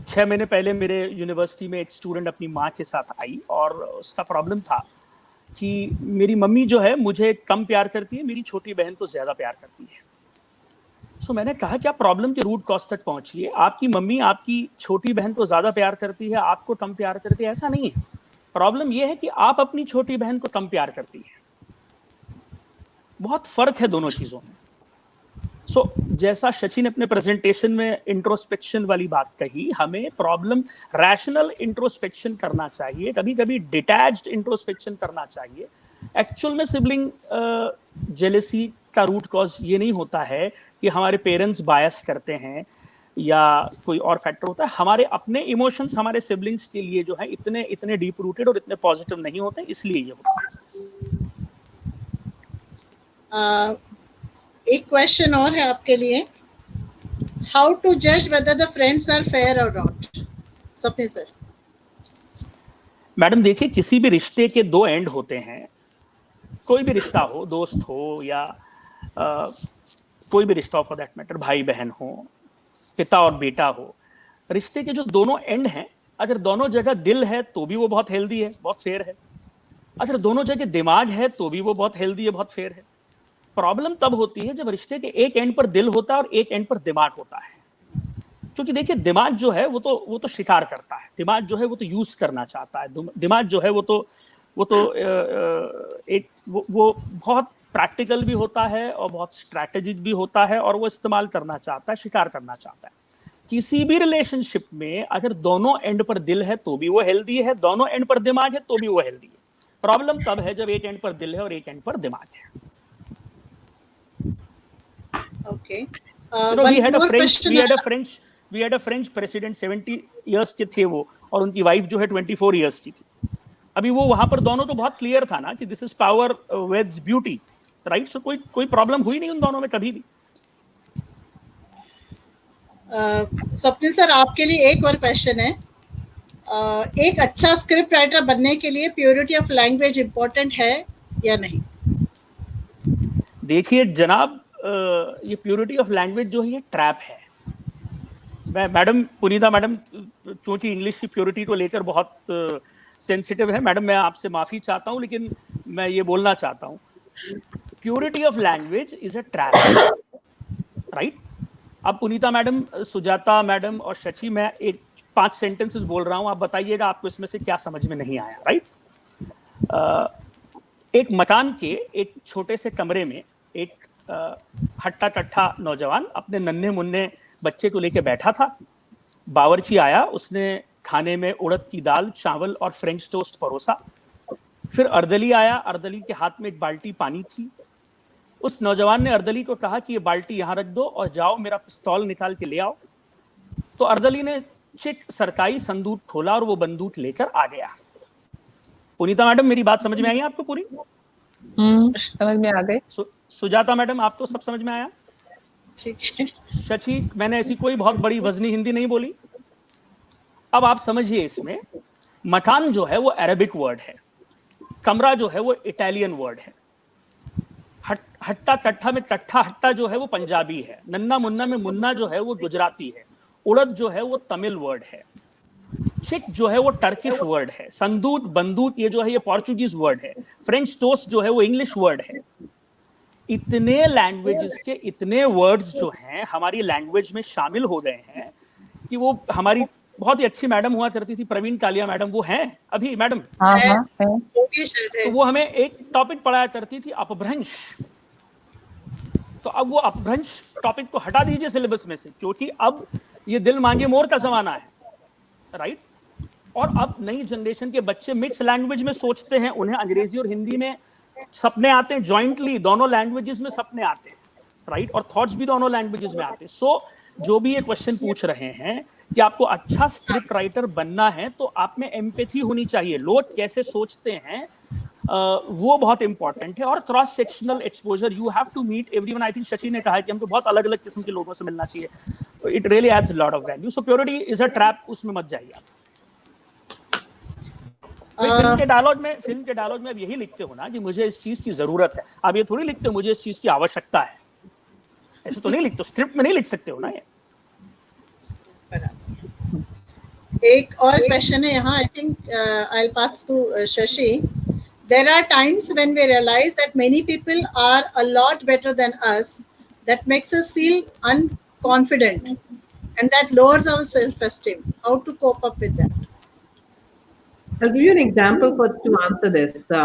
6 महीने पहले मेरे university में एक student अपनी माँ के साथ आई और उसका प्रॉब्लम था कि मेरी मम्मी जो है मुझे कम प्यार करती है, मेरी छोटी बहन को ज्यादा प्यार करती है. सो मैंने कहा कि आप प्रॉब्लम के रूट कॉज तक पहुंचिए. आपकी मम्मी आपकी छोटी बहन को ज्यादा प्यार करती है, आपको कम प्यार करती है, ऐसा नहीं है. प्रॉब्लम यह है कि आप अपनी छोटी बहन को कम प्यार करती है. बहुत फर्क है दोनों चीजों में. सो जैसा शची ने अपने प्रेजेंटेशन में इंट्रोस्पेक्शन वाली बात कही, हमें प्रॉब्लम रैशनल इंट्रोस्पेक्शन करना चाहिए, कभी कभी डिटैच्ड इंट्रोस्पेक्शन करना चाहिए. एक्चुअल में सिबलिंग जेलेसी का रूट कॉज ये नहीं होता है कि हमारे पेरेंट्स बायस करते हैं या कोई और फैक्टर होता है. हमारे अपने इमोशंस हमारे सिबलिंग्स के लिए जो है इतने इतने डीप रूटेड और इतने पॉजिटिव नहीं होते, इसलिए ये होता है. एक क्वेश्चन और है आपके लिए. हाउ टू जज whether the friends are fair और नॉट? स्वप्निल सर. मैडम देखिए, किसी भी रिश्ते के दो एंड होते हैं. कोई भी रिश्ता हो, दोस्त हो या कोई भी रिश्ता हो फॉर दैट मैटर, भाई बहन हो, पिता और बेटा हो, रिश्ते के जो दोनों एंड हैं, अगर दोनों जगह दिल है तो भी वो बहुत हेल्दी है, बहुत फेयर है. अगर दोनों जगह दिमाग है तो भी वो बहुत हेल्दी है, बहुत फेयर है. प्रॉब्लम तब होती है जब रिश्ते के एक एंड पर दिल होता है और एक एंड पर दिमाग होता है. क्योंकि देखिए, दिमाग जो है वो तो शिकार करता है. दिमाग जो है वो तो यूज करना चाहता है. दिमाग जो है वो बहुत प्रैक्टिकल भी होता है और बहुत स्ट्रैटेजिक भी होता है और वो इस्तेमाल करना चाहता है, शिकार करना चाहता है. किसी भी रिलेशनशिप में अगर दोनों एंड पर दिल है तो भी वो हेल्दी है, दोनों एंड पर दिमाग है तो भी वो हेल्दी है. प्रॉब्लम तब है जब एक एंड पर दिल है और एक एंड पर दिमाग है. Okay. We had a French president, 70 years के थे वो, और उनकी वाइफ जो है 24 years की थी. अभी वो वहां पर दोनों तो बहुत क्लियर था ना कि this is power weds beauty, right? So कोई प्रॉब्लम हुई नहीं उन दोनों में कभी भी। स्वप्निल सर, आपके लिए एक और क्वेश्चन है। एक अच्छा स्क्रिप्ट राइटर बनने के लिए प्योरिटी ऑफ लैंग्वेज इंपॉर्टेंट है या नहीं? देखिए जनाब, ये प्योरिटी ऑफ लैंग्वेज जो है ये ट्रैप है। मैं मैडम पुनीता मैडम क्योंकि इंग्लिश की प्योरिटी को लेकर बहुत सेंसिटिव है, मैडम मैं आपसे माफी चाहता हूं, लेकिन मैं ये बोलना चाहता हूं, purity of language is a trap, right? अब पुनीता मैडम, सुजाता मैडम और शची, मैं एक 5 सेंटेंसेस बोल रहा हूं, आप बताइएगा आपको इसमें से क्या समझ में नहीं आया, राइट? एक मकान के एक छोटे से कमरे में एक हट्टा कट्ठा नौजवान अपने नन्हे मुन्ने बच्चे को लेके बैठा था। बावर्ची आया, उसने खाने में उड़द की दाल, चावल और फ्रेंच टोस्ट परोसा। फिर अर्दली आया, अर्दली के हाथ में एक बाल्टी पानी थी। उस नौजवान ने अर्दली को कहा कि ये बाल्टी यहाँ रख दो और जाओ मेरा पिस्तौल निकाल के ले आओ। तो अर्दली ने चिक सरकाई संदूक खोला और वो बंदूक लेकर आ गया। पुनीता मैडम, मेरी बात समझ में आई आपको पूरी? समझ में आ गई। सुजाता मैडम, आपको सब समझ में आया? ठीक है। शची, मैंने ऐसी कोई बहुत बड़ी वजनी हिंदी नहीं बोली। अब आप समझिए, इसमें मकान जो है वो अरेबिक वर्ड है, कमरा जो है वो इटालियन वर्ड है, हट्टा कट्ठा में कट्ठा हट्टा जो है वो पंजाबी है, नन्ना मुन्ना में मुन्ना जो है वो गुजराती है, उड़द जो है वो तमिल वर्ड है, चिक जो है वो टर्किश वर्ड है, संदूक बंदूक ये जो है ये पोर्चुगीज वर्ड है, फ्रेंच टोस्ट जो है वो इंग्लिश वर्ड है। इतने लैंग्वेजेस के इतने वर्ड्स जो हैं हमारी लैंग्वेज में शामिल हो गए हैं कि वो हमारी बहुत ही अच्छी मैडम हुआ करती थी, प्रवीण कालिया मैडम, वो हैं अभी मैडम? तो वो हमें एक टॉपिक पढ़ाया करती थी, अपभ्रंश। तो अब वो अपभ्रंश टॉपिक को हटा दीजिए सिलेबस में से, क्योंकि अब ये दिल मांगे मोर का जमाना है, राइट? और अब नई जनरेशन के बच्चे मिक्स लैंग्वेज में सोचते हैं, उन्हें अंग्रेजी और हिंदी में सपने आते हैं, जॉइंटली दोनों लैंग्वेजेस में सपने आते हैं, राइट? और थॉट्स भी दोनों लैंग्वेजेस में आते हैं। सो जो भी ये क्वेश्चन पूछ रहे हैं कि आपको अच्छा स्क्रिप्ट राइटर बनना है तो आप में एम्पैथी होनी चाहिए, लोग कैसे सोचते हैं वो बहुत इंपॉर्टेंट है, और cross sectional exposure, you have to meet everyone. I think Shachi ने कहा है कि हमको बहुत अलग अलग किस्म के लोगों से मिलना चाहिए। It really adds lot of value. So purity is a trap, उसमें मत जाइए आप। फिल्म के डायलॉग में अब यही लिखते हो ना कि मुझे इस चीज की जरूरत है, आप ये थोड़ी लिखते हो मुझे इस चीज की आवश्यकता है, ऐसे तो नहीं लिखते, स्क्रिप्ट में नहीं लिख सकते हो ना ये। एक और क्वेश्चन है यहाँ, I think I will pass to Shashi. There are times when we realize that many people are a lot better than us, that makes us feel unconfident, and that lowers our self-esteem. How to cope up with that? I'll give you an example to answer this. I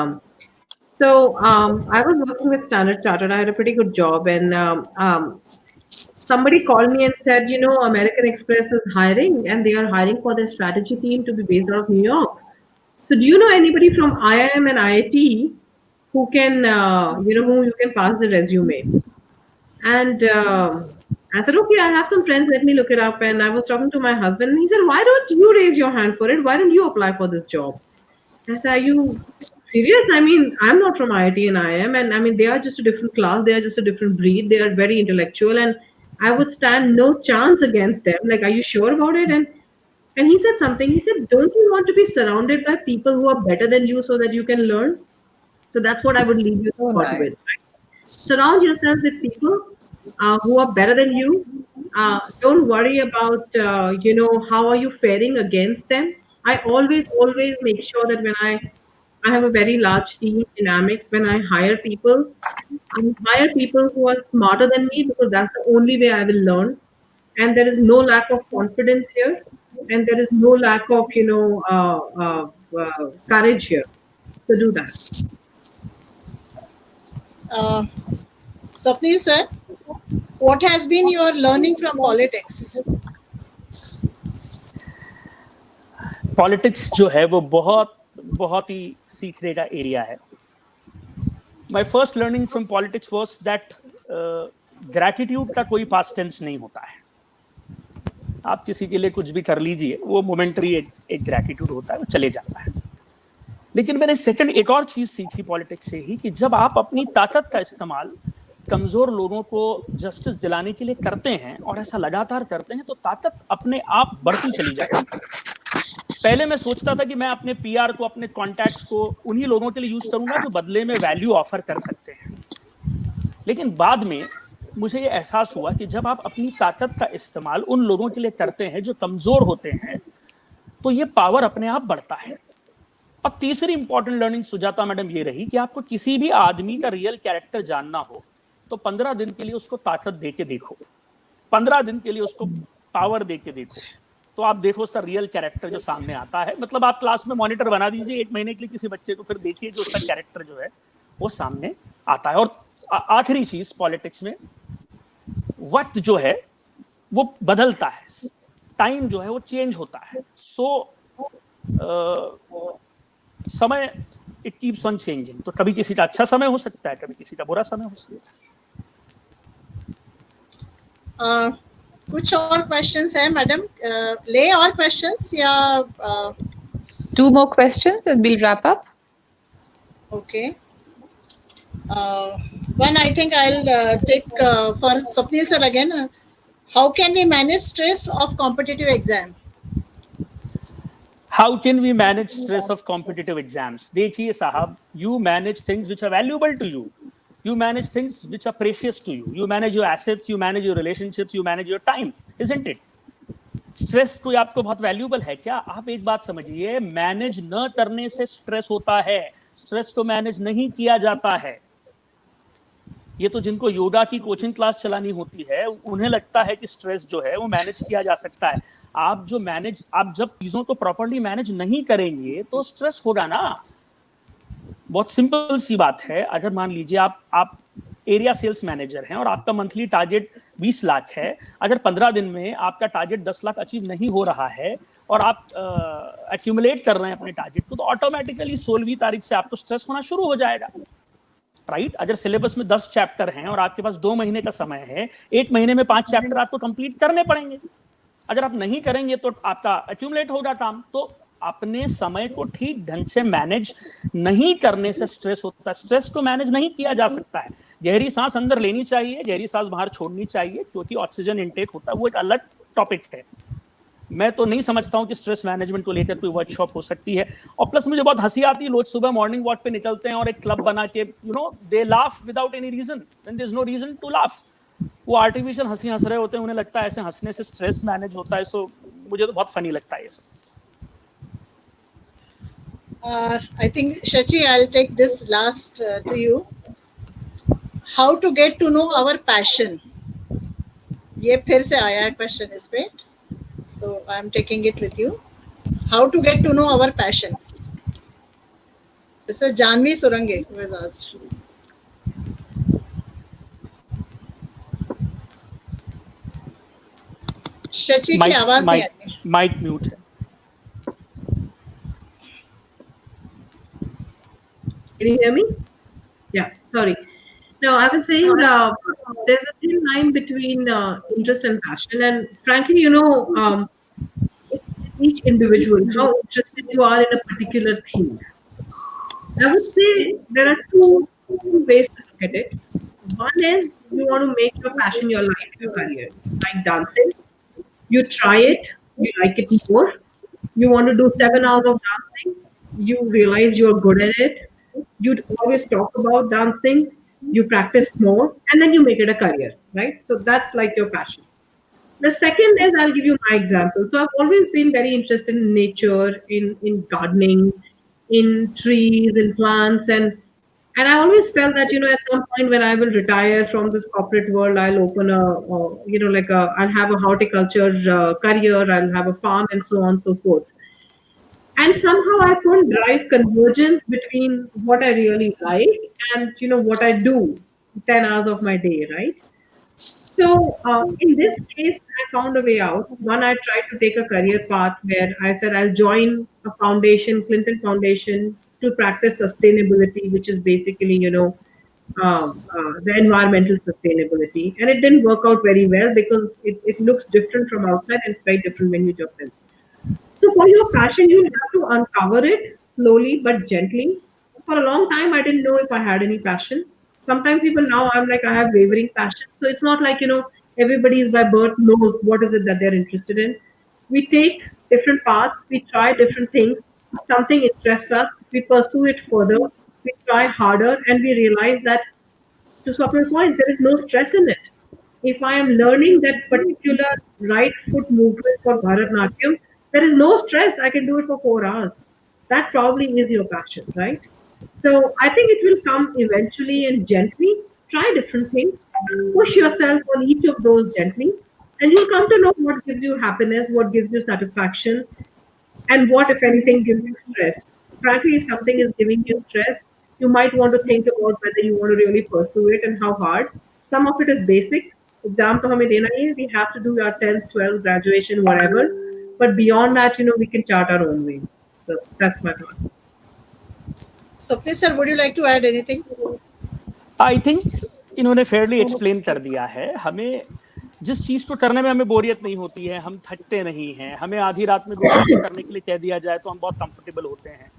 was working with Standard Chartered. I had a pretty good job, and somebody called me and said, you know, American Express is hiring, and they are hiring for their strategy team to be based out of New York. So do you know anybody from IIM and IIT who can, whom you can pass the resume? And I said, okay, I have some friends, let me look it up. And I was talking to my husband, and he said, why don't you raise your hand for it? Why don't you apply for this job? I said, are you serious? I mean, I'm not from IIT and IIM, and I mean, they are just a different class. They are just a different breed. They are very intellectual, and I would stand no chance against them. Like, are you sure about it? And he said something. He said, don't you want to be surrounded by people who are better than you so that you can learn? So that's what I would leave you with. Right? Surround yourself with people who are better than you. Don't worry about, how are you faring against them. I always make sure that when I have a very large team in Amex, when I hire people, I hire people who are smarter than me, because that's the only way I will learn. And there is no lack of confidence here. And there is no lack of, courage here. So do that. Swapnil sir, what has been your learning from politics? Politics जो है वो बहुत ही सीखने का area है। My first learning from politics was that gratitude का कोई past tense नहीं होता है। आप किसी के लिए कुछ भी कर लीजिए, वो मोमेंटरी एक ग्रैटिट्यूड होता है, वो चले जाता है। लेकिन मैंने सेकंड एक और चीज सीखी पॉलिटिक्स से ही कि जब आप अपनी ताकत का इस्तेमाल कमजोर लोगों को जस्टिस दिलाने के लिए करते हैं और ऐसा लगातार करते हैं तो ताकत अपने आप बढ़ती चली जाएगी। पहले मैं सोचता था कि मैं अपने पीआर को, अपने कॉन्टैक्ट्स को उन्हीं लोगों के लिए यूज करूंगा जो बदले में वैल्यू ऑफर कर सकते हैं, लेकिन बाद में मुझे ये एहसास हुआ कि जब आप अपनी ताकत का इस्तेमाल उन लोगों के लिए करते हैं जो कमजोर होते हैं तो ये पावर अपने आप बढ़ता है। और तीसरी इंपॉर्टेंट लर्निंग सुजाता मैडम ये रही कि आपको किसी भी आदमी का रियल कैरेक्टर जानना हो तो 15 दिन के लिए उसको ताकत दे के देखो, 15 दिन के लिए उसको पावर दे के देखो, तो आप देखो उसका रियल कैरेक्टर जो सामने आता है। मतलब आप क्लास में मॉनिटर बना दीजिए 1 महीने के लिए किसी बच्चे को, फिर देखिए जो उसका कैरेक्टर जो है वो सामने आता है। और आखिरी चीज पॉलिटिक्स में वक्त जो है वो बदलता है, टाइम जो है वो चेंज होता है। समय इट कीप्स ऑन चेंजिंग। तो कभी किसी का अच्छा समय हो सकता है, कभी किसी का बुरा समय हो सकता है। कुछ और क्वेश्चंस है मैडम? ले और क्वेश्चंस या 2 more questions and we'll wrap up. Okay. One I think I'll take for Swapnil sir again. How can we manage stress of competitive exam? How can we manage stress of competitive exams? देखिए साहब, you manage things which are valuable to you. You manage things which are precious to you. You manage your assets, you manage your relationships, you manage your time, isn't it? Stress कोई आपको बहुत valuable है क्या? आप एक बात समझिए, manage न करने से स्ट्रेस होता है, स्ट्रेस को मैनेज नहीं किया जाता है। ये तो जिनको योगा की कोचिंग क्लास चलानी होती है उन्हें लगता है कि स्ट्रेस जो है वो मैनेज किया जा सकता है। आप जब चीजों को प्रॉपर्ली मैनेज नहीं करेंगे तो स्ट्रेस होगा ना। बहुत सिंपल सी बात है, अगर मान लीजिए आप एरिया सेल्स मैनेजर हैं और आपका मंथली टारगेट 20 लाख है, अगर 15 दिन में आपका टारगेट 10 लाख अचीव नहीं हो रहा है और आप एक्यूमुलेट कर रहे हैं अपने टारगेट को, तो ऑटोमेटिकली 16वीं तारीख से आपको स्ट्रेस होना शुरू हो जाएगा, राइट? अगर सिलेबस में 10 चैप्टर हैं और आपके पास 2 महीने का समय है, 1 महीने में 5 चैप्टर आपको कंप्लीट करने पड़ेंगे। अगर आप नहीं करेंगे तो आपका एक्यूमुलेट होगा काम। तो अपने समय को ठीक ढंग से मैनेज नहीं करने से स्ट्रेस होता है। स्ट्रेस को मैनेज नहीं किया जा सकता है। गहरी सांस अंदर लेनी चाहिए, गहरी सांस बाहर छोड़नी चाहिए, क्योंकि ऑक्सीजन इनटेक होता है, वो एक अलग टॉपिक है। मैं तो नहीं समझता हूं कि स्ट्रेस मैनेजमेंट को लेकर कोई वर्कशॉप हो सकती है। और प्लस मुझे बहुत हंसी आती है, लोग सुबह मॉर्निंग वॉक पे निकलते हैं और एक क्लब बना के they laugh without any reason, there is no reason to laugh. वो आर्टिफिशियल हंसी हंस रहे होते हैं, उन्हें लगता है ऐसे हंसने से स्ट्रेस मैनेज होता है। सो मुझे तो बहुत फनी लगता है ये सब। I think Shachi, I'll take this last to you. How to get to know our passion? ये फिर से आया है क्वेश्चन इस पे, so I'm taking it with you. How to get to know our passion? This is Janvi Surange who has asked. Shachi की आवाज नहीं आ रही, माइक म्यूट है। Can you hear me? Yeah, sorry. No, I was saying there's a thin line between interest and passion, and frankly, it's each individual how interested you are in a particular thing. I would say there are two ways to look at it. One is you want to make your passion your life, your career, like dancing. You try it, you like it more. You want to do 7 hours of dancing. You realize you're good at it. You'd always talk about dancing. You practice more, and then you make it a career, right? So that's like your passion. The second is, I'll give you my example. So I've always been very interested in nature, in gardening, in trees, in plants, and I always felt that at some point when I will retire from this corporate world, I'll open I'll have a horticulture career, I'll have a farm, and so on and so forth. And somehow I couldn't drive convergence between what I really like and what I do 10 hours of my day, right? So in this case, I found a way out. One, I tried to take a career path where I said I'll join a foundation, Clinton Foundation, to practice sustainability, which is basically the environmental sustainability. And it didn't work out very well because it looks different from outside and it's very different when you jump in. So for your passion, you have to uncover it, slowly but gently. For a long time, I didn't know if I had any passion. Sometimes even now, I'm like, I have wavering passion. So it's not like, everybody is by birth knows what is it that they're interested in. We take different paths, we try different things. Something interests us, we pursue it further, we try harder, and we realize that, to Swapna's point, there is no stress in it. If I am learning that particular right foot movement for Bharatanatyam, there is no stress. I can do it for 4 hours. That probably is your passion, right? So I think it will come eventually and gently. Try different things, push yourself on each of those gently, and you'll come to know what gives you happiness, what gives you satisfaction, and what, if anything, gives you stress. Frankly, if something is giving you stress, you might want to think about whether you want to really pursue it and how hard. Some of it is basic. Exam to hame dena hai. We have to do our 10th, 12th, graduation, whatever. But beyond that, we can chart our own ways. So that's my thought. Swapnil sir, would you like to add anything? I think इन्होंने Fairlie explain कर दिया है. हमें जिस चीज को करने में हमें बोरियत नहीं होती है, हम थकते नहीं हैं, हमें आधी रात में भी कुछ करने के लिए कह दिया जाए तो हम बहुत कंफर्टेबल होते हैं.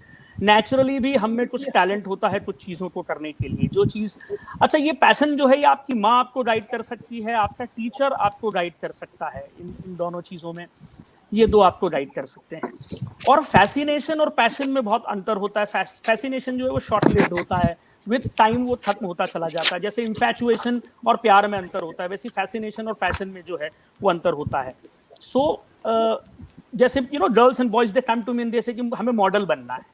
नेचुरली भी हम में कुछ टैलेंट होता है कुछ चीज़ों को करने के लिए. जो चीज़ अच्छा, ये पैशन जो है, ये आपकी माँ आपको गाइड कर सकती है, आपका टीचर आपको गाइड कर सकता है. इन दोनों चीज़ों में ये दो आपको गाइड कर सकते हैं. और फैसिनेशन और पैशन में बहुत अंतर होता है. फैसिनेशन जो है वो शॉर्ट लिव्ड होता है, विद टाइम वो खत्म होता चला जाता है. जैसे इन्फैचुएशन और प्यार में अंतर होता है, वैसे फैसिनेशन और पैशन में जो है वो अंतर होता है. सो जैसे girls and boys they come to me and they say कि हमें मॉडल बनना है.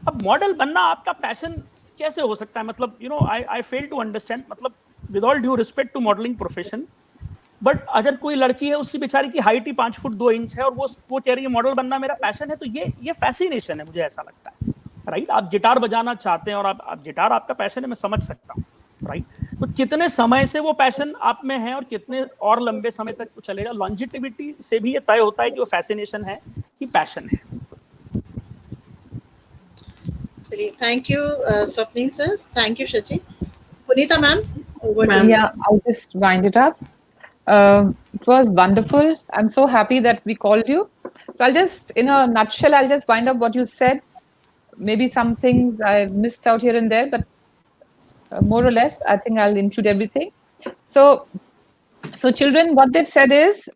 अब मॉडल बनना आपका पैशन कैसे हो सकता है? मतलब आई फेल टू अंडरस्टैंड. मतलब with all due respect to modelling profession, but अगर कोई लड़की है, उसकी बेचारी की हाइट ही 5 फुट 2 इंच है और वो कह रही है मॉडल बनना मेरा पैशन है, तो ये फैसिनेशन है, मुझे ऐसा लगता है. राइट? आप गिटार बजाना चाहते हैं और आप गिटार आपका पैशन है, मैं समझ सकता हूँ. राइट? तो कितने समय से वो पैशन आप में है और कितने और लंबे समय तक वो चलेगा, लॉन्जिटिविटी से भी ये तय होता है कि वो फैसिनेशन है कि पैशन है. चलिए, thank you, Swapnil sir. Thank you, Shachi. Punita ma'am, over to Ma'am. you. Yeah, I'll just wind it up. It was wonderful. I'm so happy that we called you. So I'll just, in a nutshell, I'll just wind up what you said. Maybe some things I missed out here and there, but more or less, I think I'll include everything. So children, what they've said is,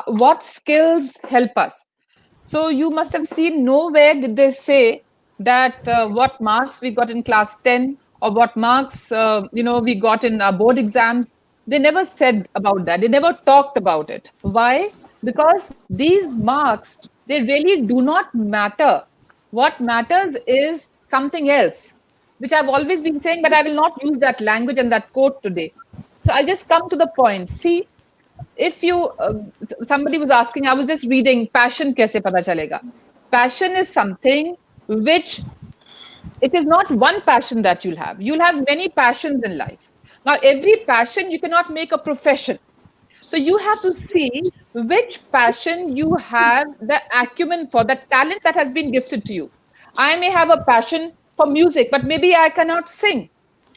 what skills help us? So you must have seen nowhere did they say that what marks we got in class 10 or what marks we got in our board exams. They never said about that. They never talked about it. Why? Because these marks, they really do not matter. What matters is something else, which I've always been saying, but I will not use that language and that quote today. So I'll just come to the point. See, if you somebody was asking, I was just reading, passion kaise pata chalega? Passion is something which, it is not one passion that you'll have many passions in life. Now every passion you cannot make a profession, so you have to see which passion you have the acumen for, the talent that has been gifted to you. I may have a passion for music, but maybe I cannot sing.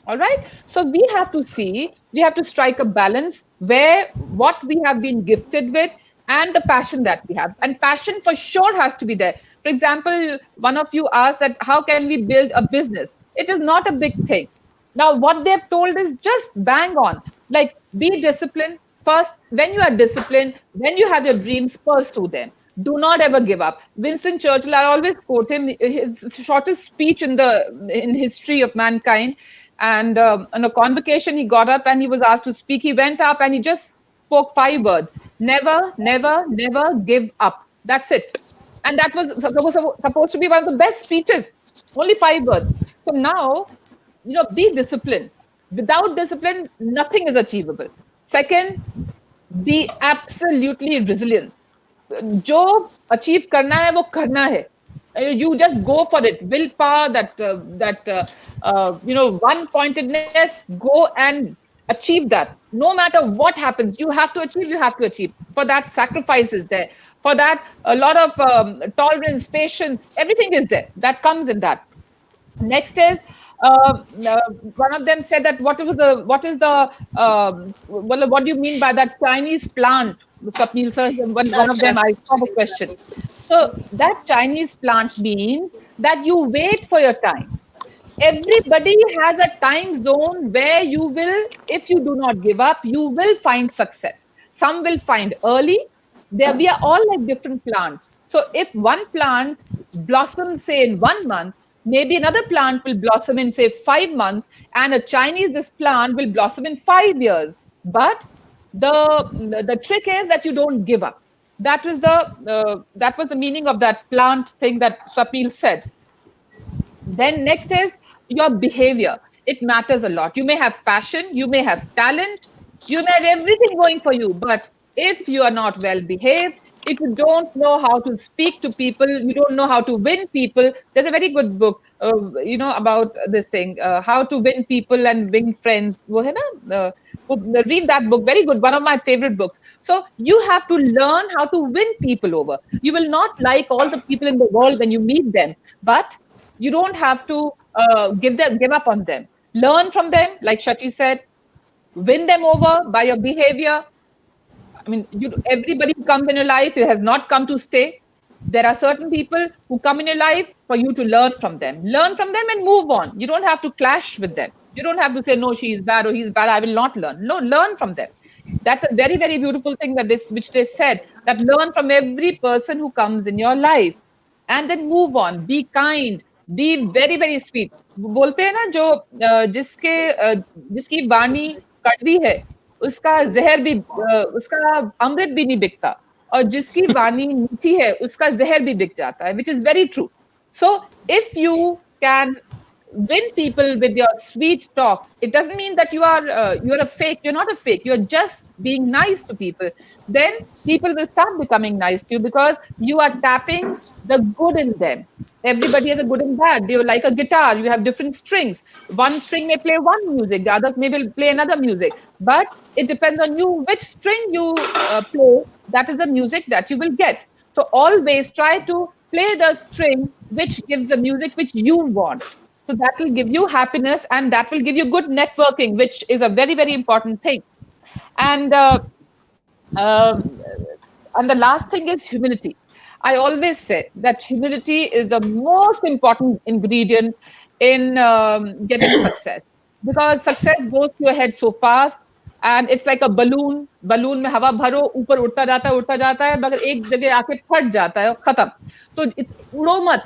All right. So we have to see, we have to strike a balance where what we have been gifted with and the passion that we have. And passion for sure has to be there. For example, one of you asked that how can we build a business? It is not a big thing. Now, what they've told is just bang on. Like, be disciplined. First, when you are disciplined, when you have your dreams, pursue them. Do not ever give up. Winston Churchill, I always quote him, his shortest speech in history of mankind. And on a convocation, he got up and he was asked to speak. He went up and he just spoke 5 words. Never, never, never give up. That's it. And that was supposed to be one of the best speeches. Only 5 words. So now, be disciplined. Without discipline, nothing is achievable. Second, be absolutely resilient. जो achieve करना है वो करना है. You just go for it. Willpower, one-pointedness, go and achieve that. No matter what happens, you have to achieve. For that, sacrifice is there. For that, a lot of tolerance, patience, everything is there. That comes in that. Next is, one of them said that what do you mean by that Chinese plant? Swapnil sir, one of them, I saw the question. So that Chinese plant means that you wait for your time. Everybody has a time zone where you will, if you do not give up, you will find success. Some will find early. We are all like different plants. So if one plant blossoms, say, in 1 month, maybe another plant will blossom in, say, 5 months, and this plant will blossom in 5 years. But the trick is that you don't give up. That was the meaning of that plant thing that Swapnil said. Then next is your behavior. It matters a lot. You may have passion, you may have talent, you may have everything going for you, but if you are not well behaved, if you don't know how to speak to people, you don't know how to win people. There's a very good book, about this thing, how to win people and win friends. Read that book, very good, one of my favorite books. So you have to learn how to win people over. You will not like all the people in the world when you meet them, but you don't have to give up on them. Learn from them, like Shachi said. Win them over by your behavior. I mean, everybody who comes in your life, it has not come to stay. There are certain people who come in your life for you to learn from them. Learn from them and move on. You don't have to clash with them. You don't have to say, no, she is bad or he's bad, I will not learn. No, learn from them. That's a very, very beautiful thing which they said, that learn from every person who comes in your life and then move on. Be kind. Be very, very sweet. बोलते हैं ना, जो जिसकी वाणी कड़वी है, उसका जहर भी, उसका अमृत भी नहीं बिकता, और जिसकी वाणी मीठी है, उसका जहर भी बिक जाता है, which is very true. So if you can win people with your sweet talk, it doesn't mean that you're a fake. You're not a fake. You're just being nice to people. Then people will start becoming nice to you because you are tapping the good in them. Everybody has a good and bad. They are like a guitar. You have different strings. One string may play one music, the other may play another music. But it depends on you which string you play. That is the music that you will get. So always try to play the string which gives the music which you want. So that will give you happiness and that will give you good networking, which is a very, very important thing. And the last thing is humility. I always say that humility is the most important ingredient in getting success, because success goes to your head so fast and it's like a balloon. Balloon में हवा भरो, ऊपर उड़ता जाता है, मगर एक जगह आके फट जाता है और खत्म. तो उड़ो मत.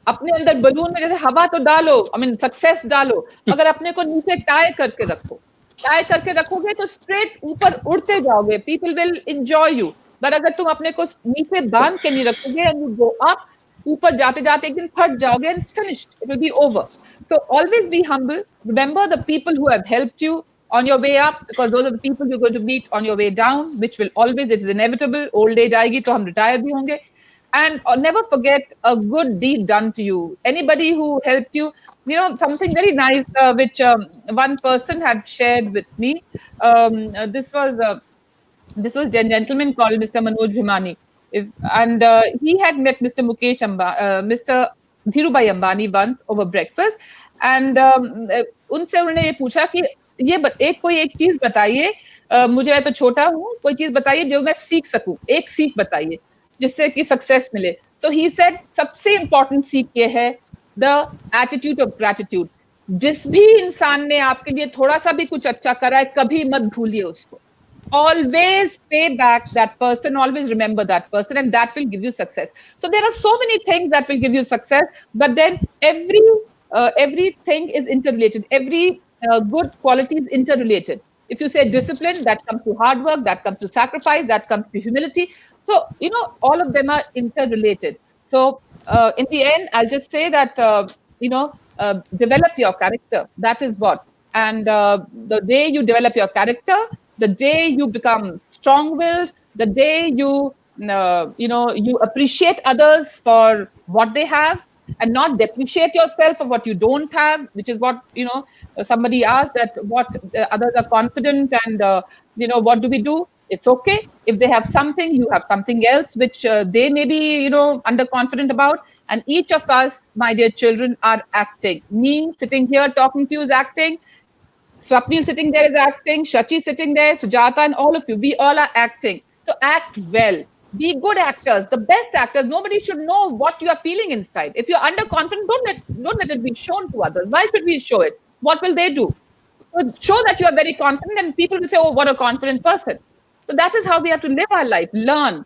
अपने अंदर बलून में जैसे हवा तो डालो, सक्सेस डालो, मगर अपने को नीचे टाई करके रखो. टाई करके रखोगे तो स्ट्रेट ऊपर उड़ते जाओगे. People will enjoy you. पर अगर तुम अपने को नीचे बांध के नहीं रखोगे एंड यू गो अप, ऊपर जाते जाते एक दिन फट जाओगे and finished, it will be over. So always be humble. Remember the people who have helped you on your way up, because those are the people you're going to meet on your way down, which will always, it is inevitable. Old age आएगी तो हम retire भी होंगे. And never forget a good deed done to you. Anybody who helped you, something very nice, which one person had shared with me. This was a gentleman called Mr. Manoj Bhimani. And he had met Mr. Mukesh Mr. Dhirubhai Ambani once over breakfast. And उनसे उन्होंने ये पूछा कि कोई एक चीज बताइए, मुझे, मैं तो छोटा हूँ, कोई चीज बताइए जो मैं सीख सकूं, एक सीख बताइए जिससे कि सक्सेस मिले. सो ही सेड, सबसे इंपॉर्टेंट सीख ये है, द एटीट्यूड ऑफ ग्रैटिट्यूड. जिस भी इंसान ने आपके लिए थोड़ा सा भी कुछ अच्छा करा है, कभी मत भूलिए उसको. Always pay back that person, always remember that person, and that will give you success. So there are so many things that will give you success, but then everything is interrelated. Every good quality is interrelated. If you say discipline, that comes to hard work, that comes to sacrifice, that comes to humility. So, all of them are interrelated. So in the end, I'll just say that, develop your character. That is what. And the day you develop your character, the day you become strong-willed, the day you appreciate others for what they have and not depreciate yourself for what you don't have, which is what, somebody asked, that what others are confident and, what do we do? It's okay. If they have something, you have something else which they may be, underconfident about. And each of us, my dear children, are acting. Me sitting here talking to you is acting. Swapnil sitting there is acting. Shachi sitting there, Sujata, and all of you. We all are acting. So act well. Be good actors, the best actors. Nobody should know what you are feeling inside. If you're underconfident, don't let it be shown to others. Why should we show it? What will they do? So show that you are very confident, and people will say, "Oh, what a confident person." So that is how we have to live our life. Learn.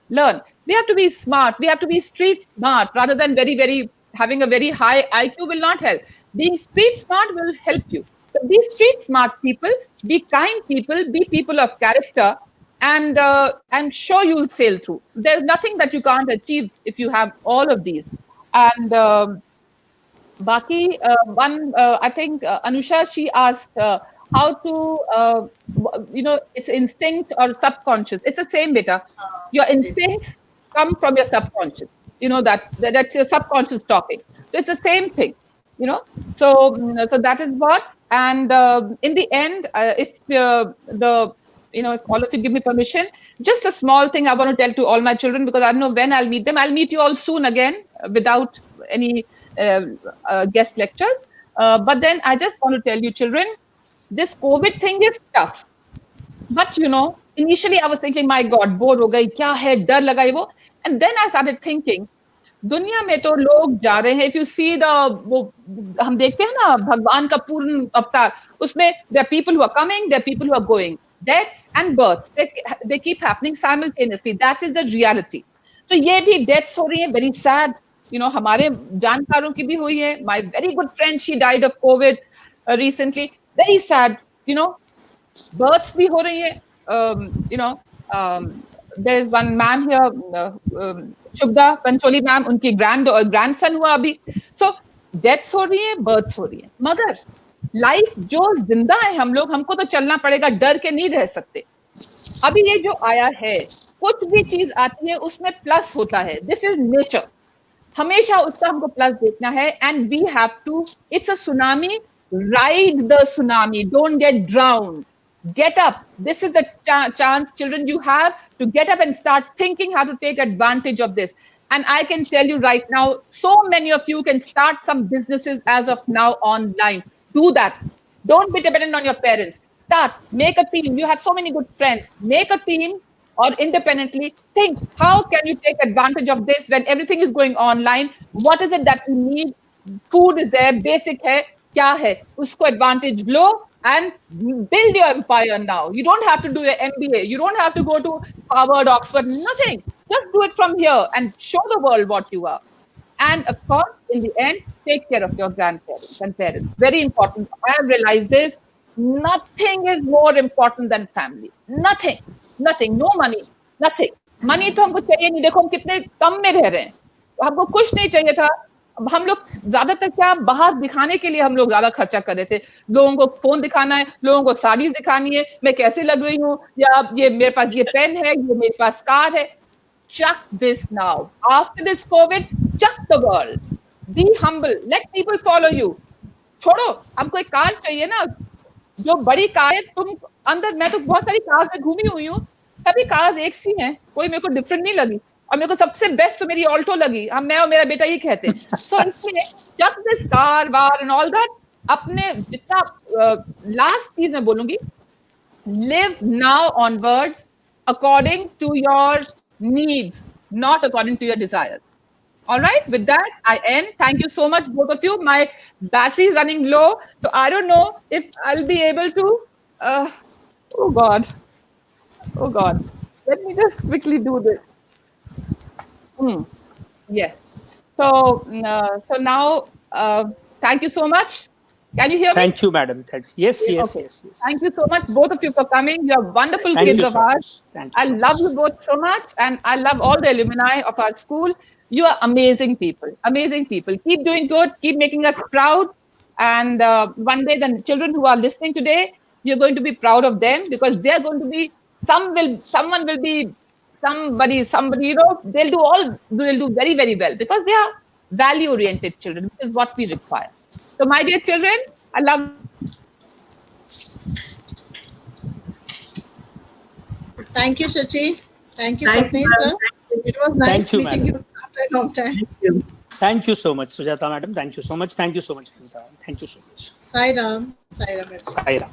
We have to be smart. We have to be street smart rather than very, very having a very high IQ will not help. Being street smart will help you. So be street smart people. Be kind people. Be people of character. And I'm sure you'll sail through. There's nothing that you can't achieve if you have all of these. And Baki, I think Anusha, she asked how to, it's instinct or subconscious. It's the same, beta. Your instincts come from your subconscious. That's your subconscious talking. So it's the same thing, So that is what. And in the end, if if all of you give me permission, just a small thing I want to tell to all my children, because I don't know when I'll meet them. I'll meet you all soon again without any guest lectures. But then I just want to tell you, children, this COVID thing is tough. But, initially I was thinking, my God, bored ho gayi, kya hai, dar laga hai wo. And then I started thinking, दुनिया में तो लोग जा रहे हैं. If you see वो हम देखते हैं ना भगवान का पूर्ण अवतार, उसमें there are people who are coming, there are people who are going. Deaths and births, they keep happening simultaneously. That is the reality. So ये भी deaths हो रही हैं, very sad. हमारे जानकारों की भी हुई है. My very good friend, she died of COVID recently. Very sad. Births भी हो रही हैं. There's one ma'am here, Shubda Pancholi ma'am, उनकी grandson हुआ अभी. So deaths हो रही है, births हो रही है. मगर लाइफ जो जिंदा है हम लोग, हमको तो चलना पड़ेगा, डर के नहीं रह सकते. अभी ये जो आया है, कुछ भी चीज आती है उसमें प्लस होता है. This is nature. हमेशा उसका हमको प्लस देखना है. And we have to, it's a tsunami, ride the tsunami, don't get drowned. Get up. This is the chance, children, you have to get up and start thinking how to take advantage of this. And I can tell you right now, so many of you can start some businesses as of now online. Do that. Don't be dependent on your parents. Start. Make a team. You have so many good friends. Make a team or independently. Think, how can you take advantage of this when everything is going online? What is it that you need? Food is there. Basic hai. Kya hai? Usko advantage lo. And build your empire now. You don't have to do your MBA. You don't have to go to Harvard, Oxford, nothing. Just do it from here and show the world what you are. And of course, in the end, take care of your grandparents and parents. Very important. I have realized this. Nothing is more important than family. Nothing. No money. Nothing. Money तो हमको चाहिए नहीं. देखो हम कितने कम में रह रहे हैं. हमको कुछ नहीं चाहिए था. हम लोग ज्यादातर क्या बाहर दिखाने के लिए हम लोग ज्यादा खर्चा कर रहे थे. लोगों को फोन दिखाना है, लोगों को साड़ीज दिखानी है, मैं कैसे लग रही हूँ, या ये मेरे पास ये पेन है, ये मेरे पास कार है. Chuck this now. After this COVID, chuck the world. Be humble. Let people follow you. छोड़ो, हमको एक कार चाहिए ना, जो बड़ी कार है. तुम अंदर, मैं तो बहुत सारी कार्स में घूमी हुई हूँ, सभी कार्स एक सी हैं, कोई मेरे को डिफरेंट नहीं लगी. और मेरे को सबसे बेस्ट तो मेरी ऑल्टो लगी. मैं और मेरा बेटा ही कहते हैं. सो इसलिए just this car war and all that, अपने जितना लास्ट चीज मैं बोलूंगी, live now onwards according to your needs, not according to your desires. All right, with that, I end. Thank you so much, both of you. My battery is running low, so I don't know if I'll be able to. Oh God. Let me just quickly do this. Yes. So now, thank you so much. Can you hear me? Thank you, madam. Yes. Okay. Yes. Thank you so much, both of you, for coming. You are wonderful kids of ours. I love you both so much, and I love all the alumni of our school. You are amazing people. Amazing people. Keep doing good. Keep making us proud. And one day, the children who are listening today, you're going to be proud of them, because they are going to be. Someone will be. Somebody, they'll do very, very well, because they are value-oriented children, which is what we require. So, my dear children, I love. Thank you, Shachi. Thank you, Thank you, Swapnil, ma'am. sir. It was nice you, meeting madam. you after a long time. Thank you. Thank you so much, Sujata madam. Thank you so much. Thank you so much, Anita. Thank you so much. Sai Ram. Sai Ram, everyone. Sai Ram.